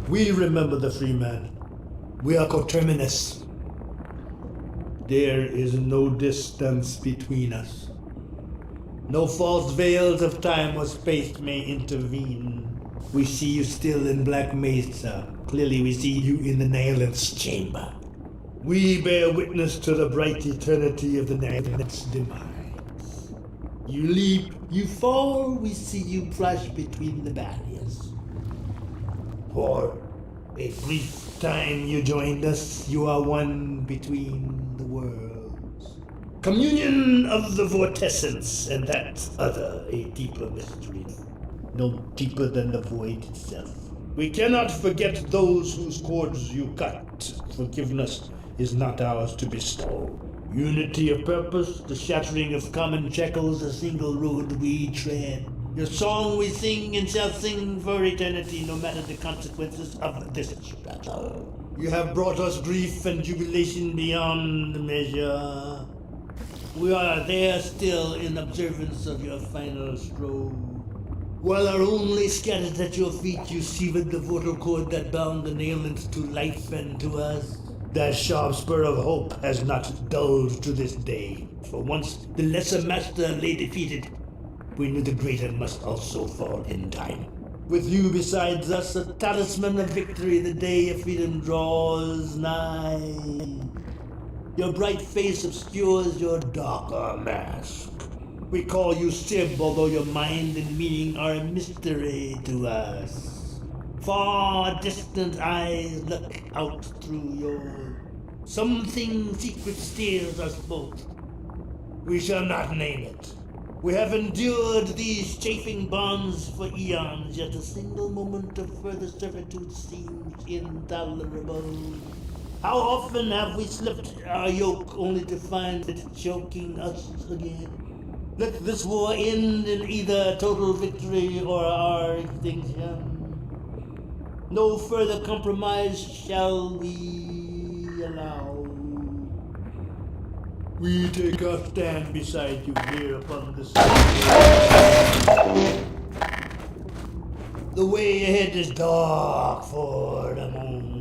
We remember the Freeman. We are coterminous. There is no distance between us. No false veils of time or space may intervene. We see you still in Black Mesa. Clearly we see you in the Nayland's chamber. We bear witness to the bright eternity of the Nayland's demise. You leap, you fall, we see you crush between the barriers. For a brief time you joined us, you are one between the worlds. Communion of the vortessence, and that other a deeper mystery. No deeper than the void itself. We cannot forget those whose cords you cut. Forgiveness is not ours to bestow. Unity of purpose, the shattering of common shackles, a single road we tread. Your song we sing and shall sing for eternity, no matter the consequences of this battle. You have brought us grief and jubilation beyond measure. We are there still in observance of your final stroke. While our only scattered at your feet, you severed the vocal cord that bound the Naylands to life and to us. That sharp spur of hope has not dulled to this day. For once the lesser master lay defeated, we knew the greater must also fall in time. With you besides us, a talisman of victory, the day of freedom draws nigh. Your bright face obscures your darker mask. We call you Sib, although your mind and meaning are a mystery to us. Far distant eyes look out through yours. Something secret steers us both. We shall not name it. We have endured these chafing bonds for eons, yet a single moment of further servitude seems intolerable. How often have we slipped our yoke only to find it choking us again? Let this war end in either total victory or our extinction. No further compromise shall we allow. We take our stand beside you here upon the sea. The way ahead is dark for the moment.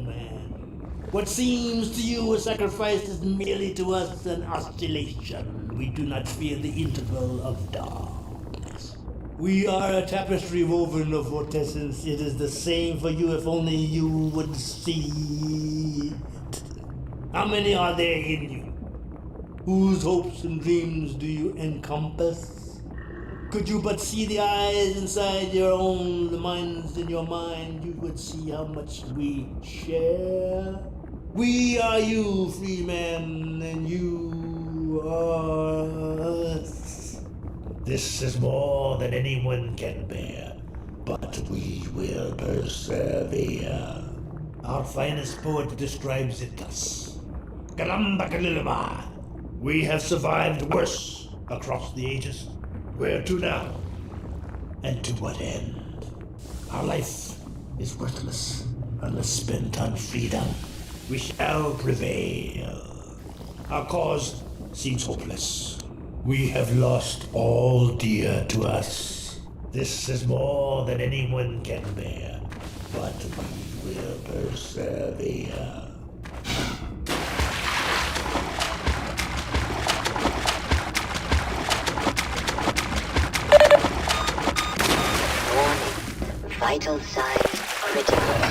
What seems to you a sacrifice is merely to us an oscillation. We do not fear the interval of darkness. We are a tapestry woven of vortessence. It is the same for you if only you would see it. How many are there in you? Whose hopes and dreams do you encompass? Could you but see the eyes inside your own, the minds in your mind, you would see how much we share. We are you, free men, and you are us. This is more than anyone can bear, but we will persevere. Our finest poet describes it thus. Galamba Galilama. We have survived worse across the ages. Where to now? And to what end? Our life is worthless unless spent on freedom. We shall prevail. Our cause seems hopeless. We have lost all dear to us. This is more than anyone can bear, but we will persevere. Vital signs critical.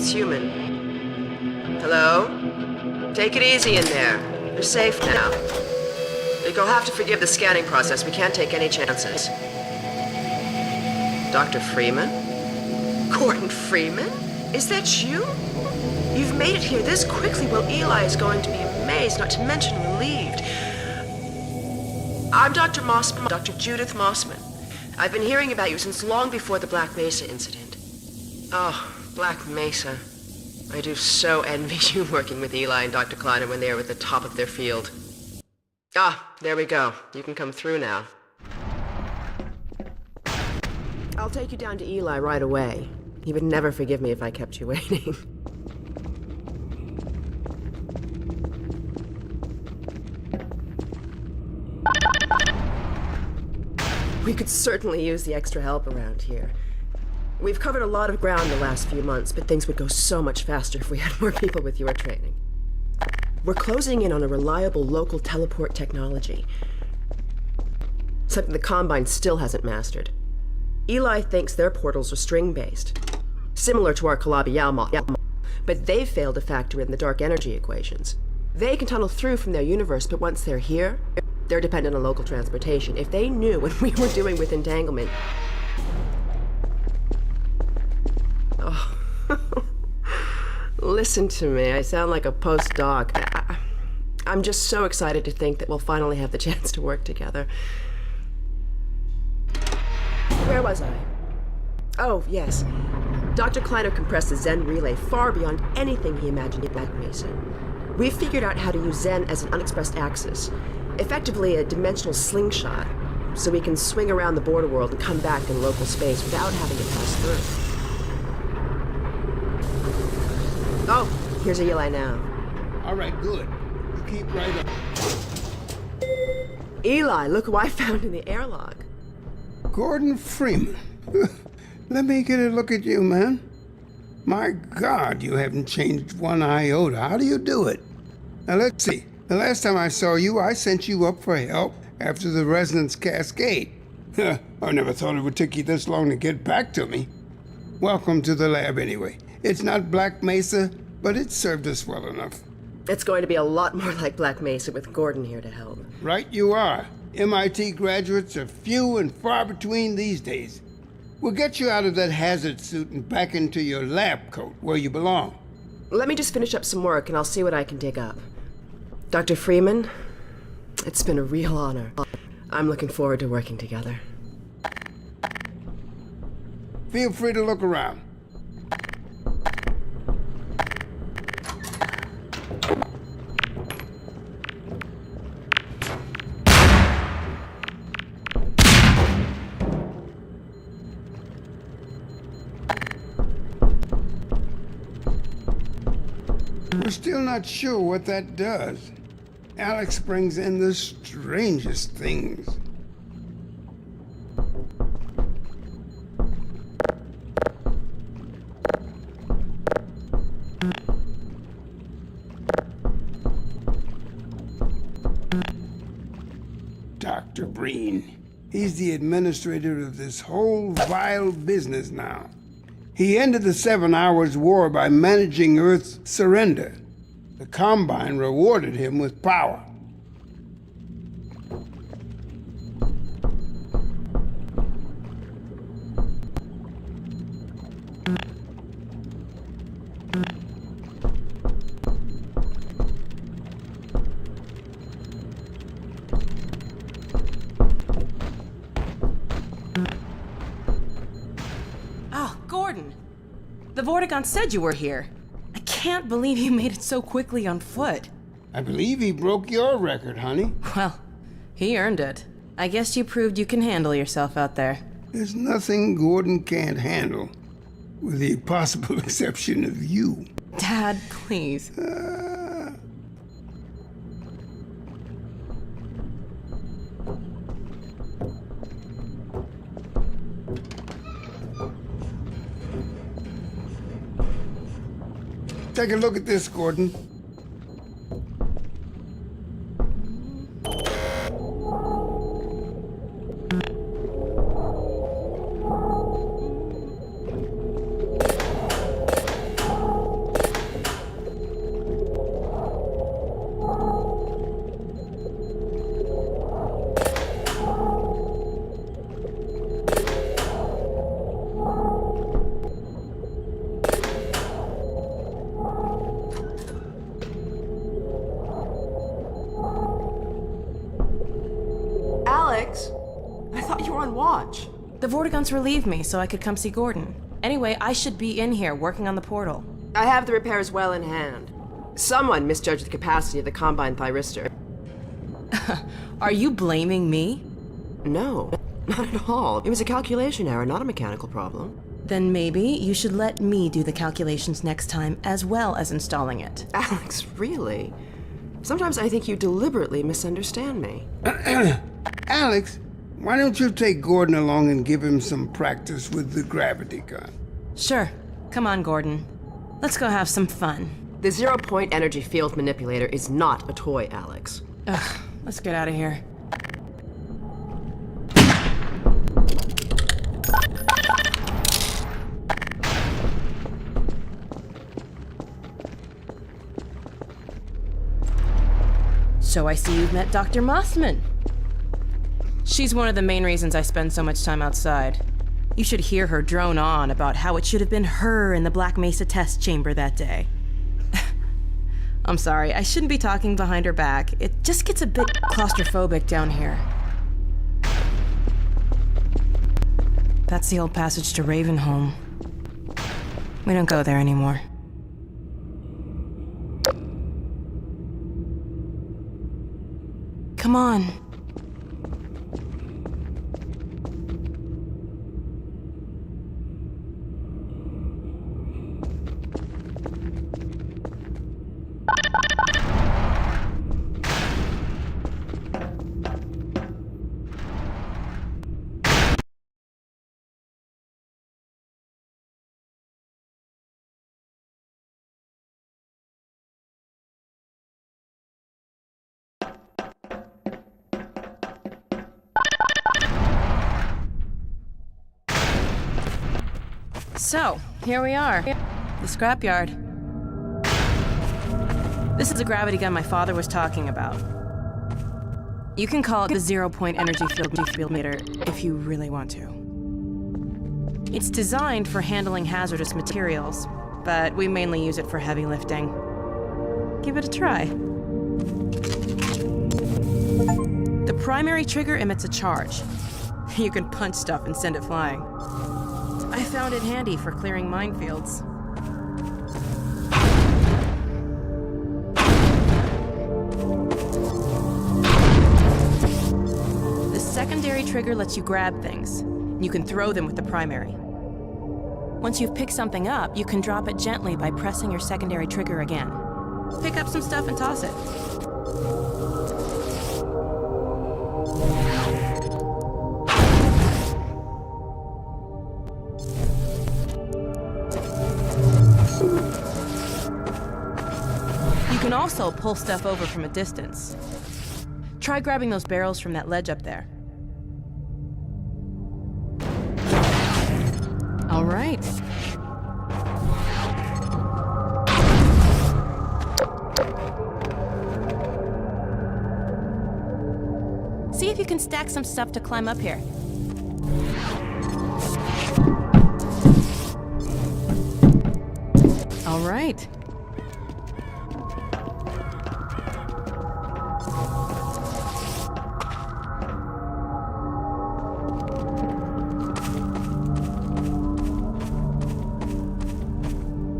It's human. Hello? Take it easy in there. You're safe now. You'll have to forgive the scanning process. We can't take any chances. Dr. Freeman? Gordon Freeman? Is that you? You've made it here this quickly. Well, Eli is going to be amazed, not to mention relieved. I'm Dr. Mossman, Dr. Judith Mossman. I've been hearing about you since long before the Black Mesa incident. Oh, Black Mesa. I do so envy you working with Eli and Dr. Kleiner when they were at the top of their field. Ah, there we go. You can come through now. I'll take you down to Eli right away. He would never forgive me if I kept you waiting. We could certainly use the extra help around here. We've covered a lot of ground the last few months, but things would go so much faster if we had more people with your training. We're closing in on a reliable local teleport technology. Something the Combine still hasn't mastered. Eli thinks their portals are string-based, similar to our Calabi-Yau model, but they've failed to factor in the dark energy equations. They can tunnel through from their universe, but once they're here, they're dependent on local transportation. If they knew what we were doing with entanglement... Oh. Listen to me. I sound like a postdoc. I'm just so excited to think that we'll finally have the chance to work together. Where was I? Oh, yes. Dr. Kleiner compressed the Zen relay far beyond anything he imagined at Black Mesa. We've figured out how to use Zen as an unexpressed axis, effectively a dimensional slingshot, so we can swing around the border world and come back in local space without having to pass through. Oh, here's Eli now. All right, good. You keep right up. Eli, look who I found in the airlock. Gordon Freeman. Let me get a look at you, man. My God, you haven't changed one iota. How do you do it? Now, let's see. The last time I saw you, I sent you up for help after the resonance cascade. I never thought it would take you this long to get back to me. Welcome to the lab, anyway. It's not Black Mesa, but it served us well enough. It's going to be a lot more like Black Mesa with Gordon here to help. Right you are. MIT graduates are few and far between these days. We'll get you out of that hazard suit and back into your lab coat where you belong. Let me just finish up some work and I'll see what I can dig up. Dr. Freeman, it's been a real honor. I'm looking forward to working together. Feel free to look around. We're still not sure what that does. Alex brings in the strangest things. Dr. Breen. He's the administrator of this whole vile business now. He ended the 7 Hours War by managing Earth's surrender. The Combine rewarded him with power. The Vortigaunt said you were here. I can't believe you made it so quickly on foot. I believe he broke your record, honey. Well, he earned it. I guess you proved you can handle yourself out there. There's nothing Gordon can't handle, with the possible exception of you. Dad, please. Take a look at this, Gordon. watch? The Vortiguns relieved me so I could come see Gordon. Anyway, I should be in here working on the portal. I have the repairs well in hand. Someone misjudged the capacity of the Combine Thyristor. Are you blaming me? No, not at all. It was a calculation error, not a mechanical problem. Then maybe you should let me do the calculations next time, as well as installing it. Alex, really? Sometimes I think you deliberately misunderstand me. Alex, why don't you take Gordon along and give him some practice with the gravity gun? Sure. Come on, Gordon. Let's go have some fun. The zero-point energy field manipulator is not a toy, Alex. Ugh, let's get out of here. So I see you've met Dr. Mossman. She's one of the main reasons I spend so much time outside. You should hear her drone on about how it should have been her in the Black Mesa test chamber that day. I'm sorry, I shouldn't be talking behind her back. It just gets a bit claustrophobic down here. That's the old passage to Ravenholm. We don't go there anymore. Come on. So, here we are. The scrapyard. This is the gravity gun my father was talking about. You can call it the zero-point energy field meter if you really want to. It's designed for handling hazardous materials, but we mainly use it for heavy lifting. Give it a try. The primary trigger emits a charge. You can punch stuff and send it flying. I found it handy for clearing minefields. The secondary trigger lets you grab things. You can throw them with the primary. Once you've picked something up, you can drop it gently by pressing your secondary trigger again. Pick up some stuff and toss it. You can also pull stuff over from a distance. Try grabbing those barrels from that ledge up there. All right. See if you can stack some stuff to climb up here. All right.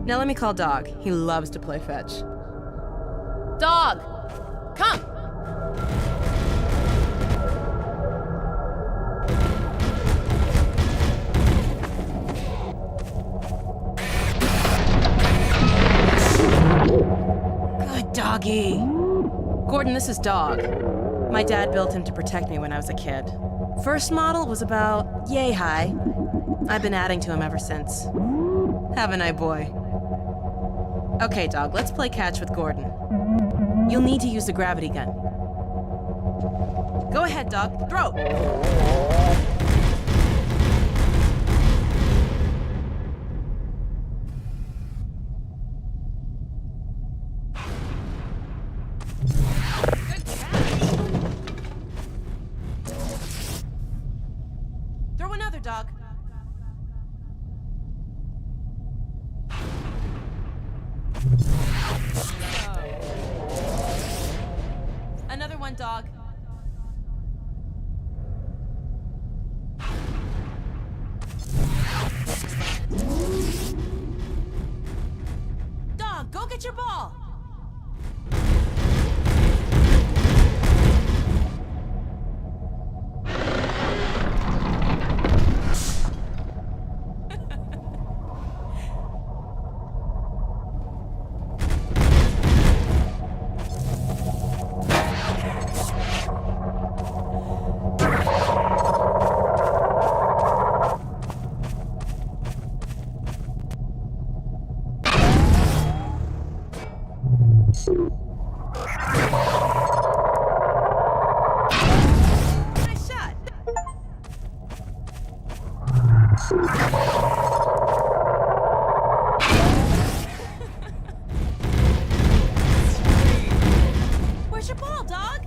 Now let me call Dog. He loves to play fetch. Dog! Come! Good doggy. Gordon, this is Dog. My dad built him to protect me when I was a kid. First model was about yay high. I've been adding to him ever since. Haven't I, boy? Okay, Dog, let's play catch with Gordon. You'll need to use the gravity gun. Go ahead, Dog. Throw! Good catch! Throw another, Dog. Another one, Dog. get your ball! Where's your ball, dog?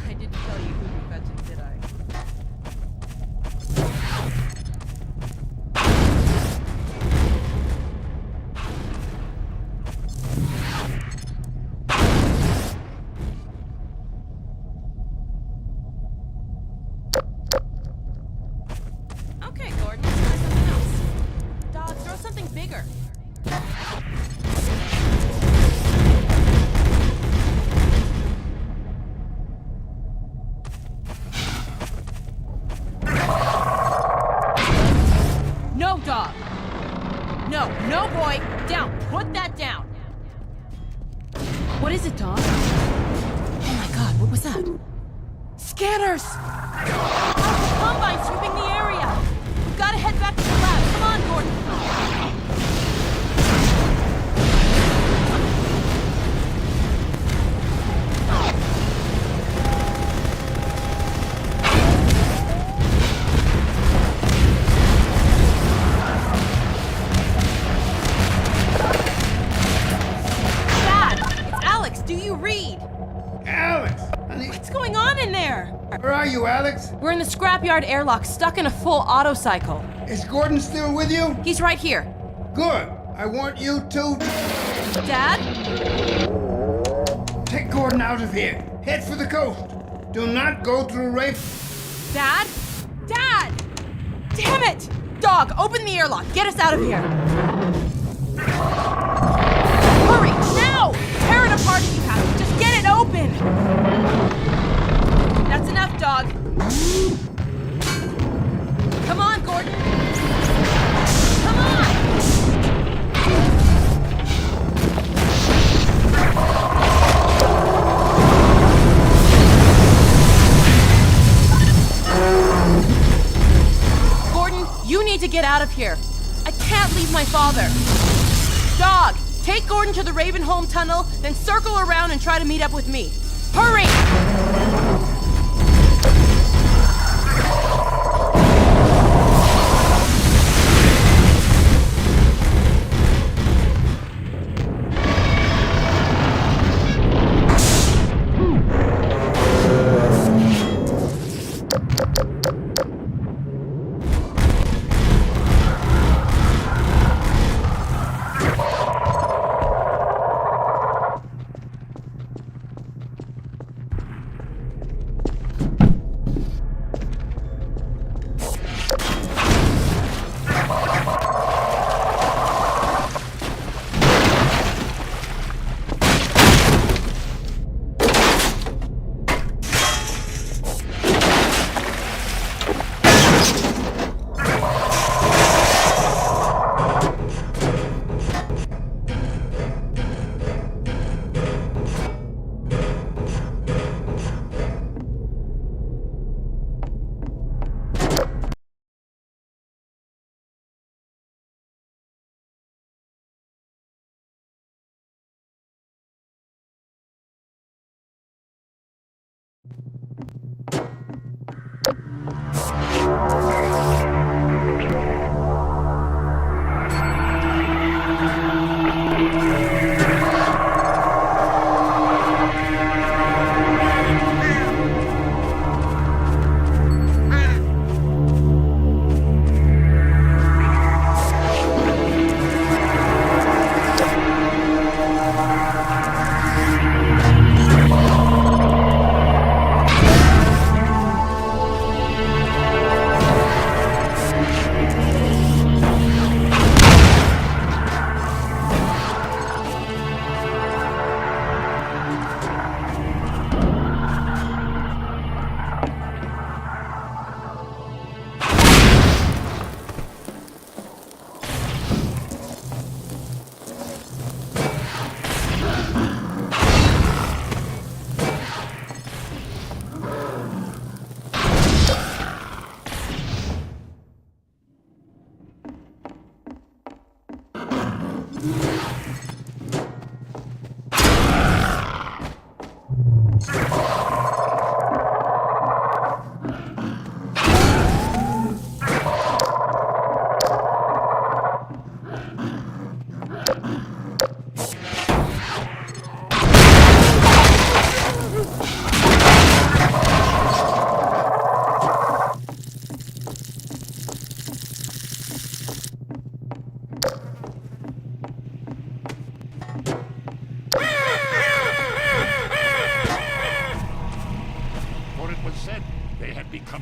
I didn't tell you who you're fetching, did I? Okay, Gordon, let's try something else. Dog, throw something bigger. No, dog. No, no, boy. Down. Put that down. What is it, dog? Oh my God, what was that? Scanners! Combine sweeping the area. We've got to head back to the lab. Come on, Gordon. Dad, it's Alex. Do you read? Alex! Honey, What's going on in there? where are you, Alex? We're in the scrapyard airlock, stuck in a full auto cycle. Is Gordon still with you? He's right here. Good. I want you to Dad? take Gordon out of here. Head for the coast. Do not go through Rafe. Dad? Dad! Damn it! Dog, open the airlock. Get us out of here. Hurry, now! Tear it apart if you have to. Just get it open. That's enough, dog. Come on, Gordon. Come on! Gordon, you need to get out of here. I can't leave my father. Dog, take Gordon to the Ravenholm tunnel, then circle around and try to meet up with me. Hurry!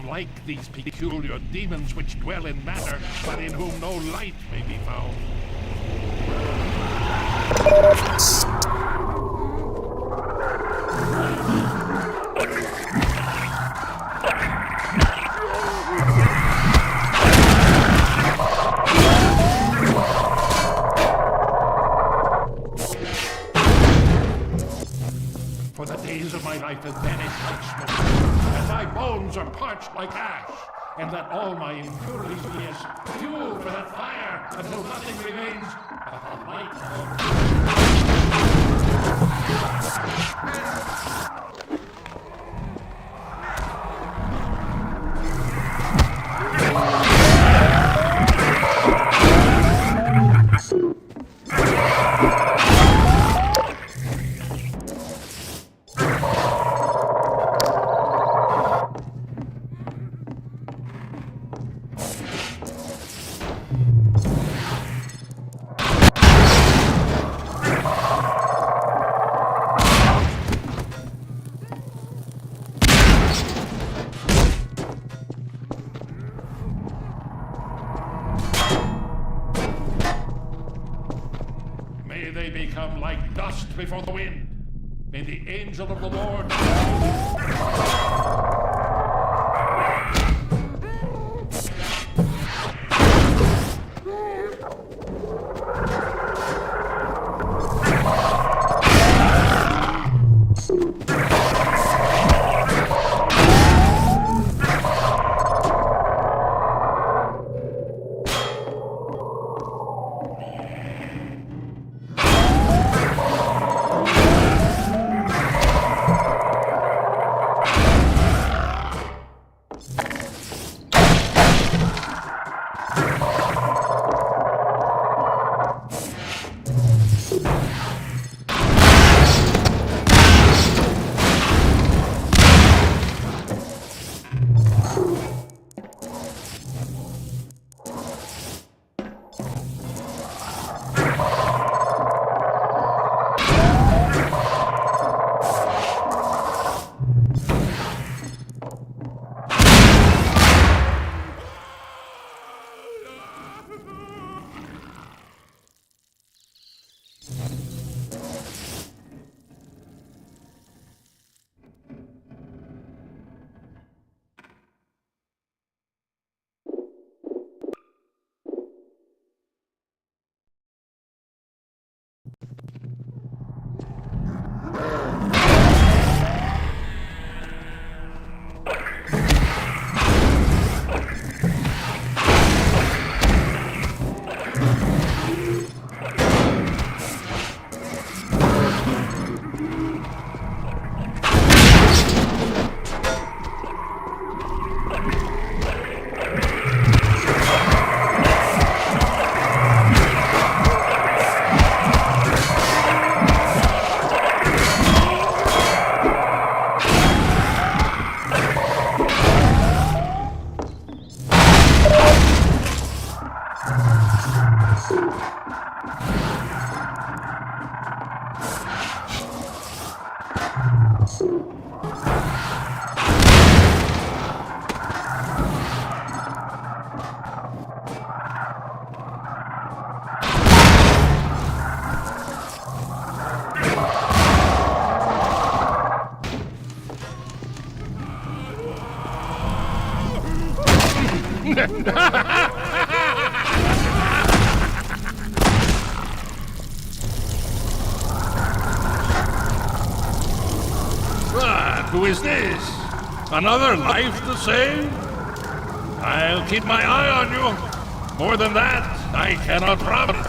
Like these peculiar demons which dwell in matter, but in whom no light may be found. For the days of my life have vanished like smoke, and my bones are parched like ash, and let all my impurities be as fuel for that fire until nothing remains but the light they become like dust before the wind. May the angel of the Lord... Who is this? Another life to save? I'll keep my eye on you. More than that, I cannot promise.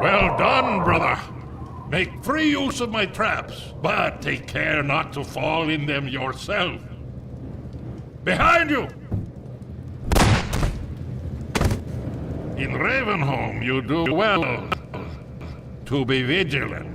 Well done, brother. Make free use of my traps, but take care not to fall in them yourself. Behind you! In Ravenholm, you do well to be vigilant.